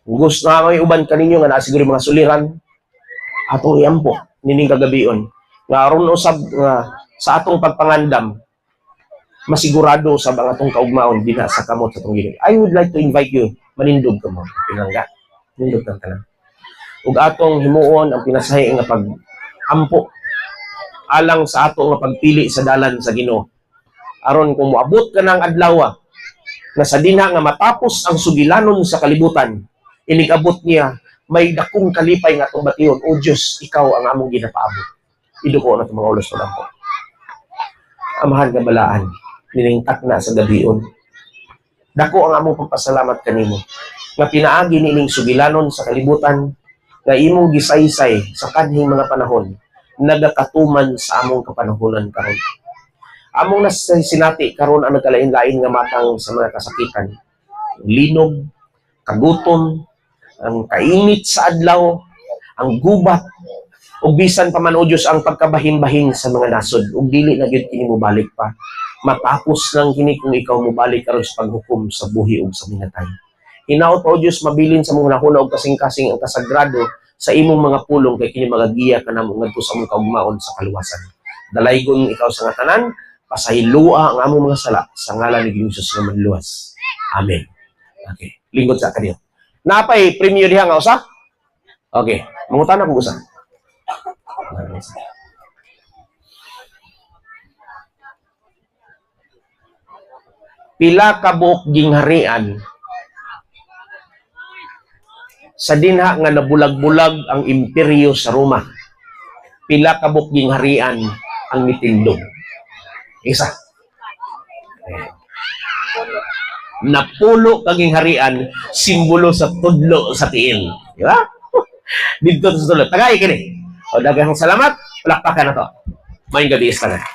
Gusto nga may uban kaninyo nga nasiguro mga suliran. Atong iyampo. Nining kagabion. Nga aron usab nga sa atong pagpangandam, masigurado sa ang atong kaugmaon dinha sa kamot sa atong ginoo. I would like to invite you, manindog ka mo, pinangga. Nindog kang tanan. Ug atong himuon ang pinasahi nga pag-ampo alang sa ato nga pagpili sa dalan sa Ginoo. Aron kung moabot ka ng adlaw na sa dinha nga matapos ang sugilanon sa kalibutan, inigabot niya may dakong kalipay nga atong bation. O Diyos, ikaw ang among ginapaabot. Iduko na itong mga ulos ko lang po. Amahan ka balaan, niningtak na sa gabion. Dako ang among pagpasalamat kanimo nga pinaagi nining sugilanon sa kalibutan nga imong gisaysay sa kanhing mga panahon nagakatuman sa among kapanahonan karon. Among nasinati karon ang nagkalain-lain nga matang sa mga kasakitan, linog, kagutom, ang kainit sa adlaw, ang gubat, ug bisan pa man o Diyos ang pagkabahin-bahin sa mga nasod, ug dili na gyud kini mobalik pa. Matapos lang kini kung ikaw mobalik karon sa paghukom sa buhi ug sa minatay. Hinaot o Diyos mabilin sa mga nahuna ug kasing-kasing ang kasagrado sa imong mga pulong kay kini magagiya kanamo ngadto sa among kaugmaon sa kaluwasan. Dalaygon ikaw sa nga tanan, pasahilua ang among mga sala sa ngalan ni Jesus nga manluwas. Amen. Okay, lingkod sa kaniyo. Napay premium diha nga usa? Okay, mangutan ako usa. Pila ka buok gingharian sa dinha nga nabulag-bulag ang imperyo sa Roma. Pila ka buok gingharian ang mitindog. Isa. Napulo ka gingharian, simbolo sa tudlo sa tiil. Di ba? Dito sa tudlo. Tagay kini. O daghang salamat, palakpakan na to. Maayong gabi sa tanan.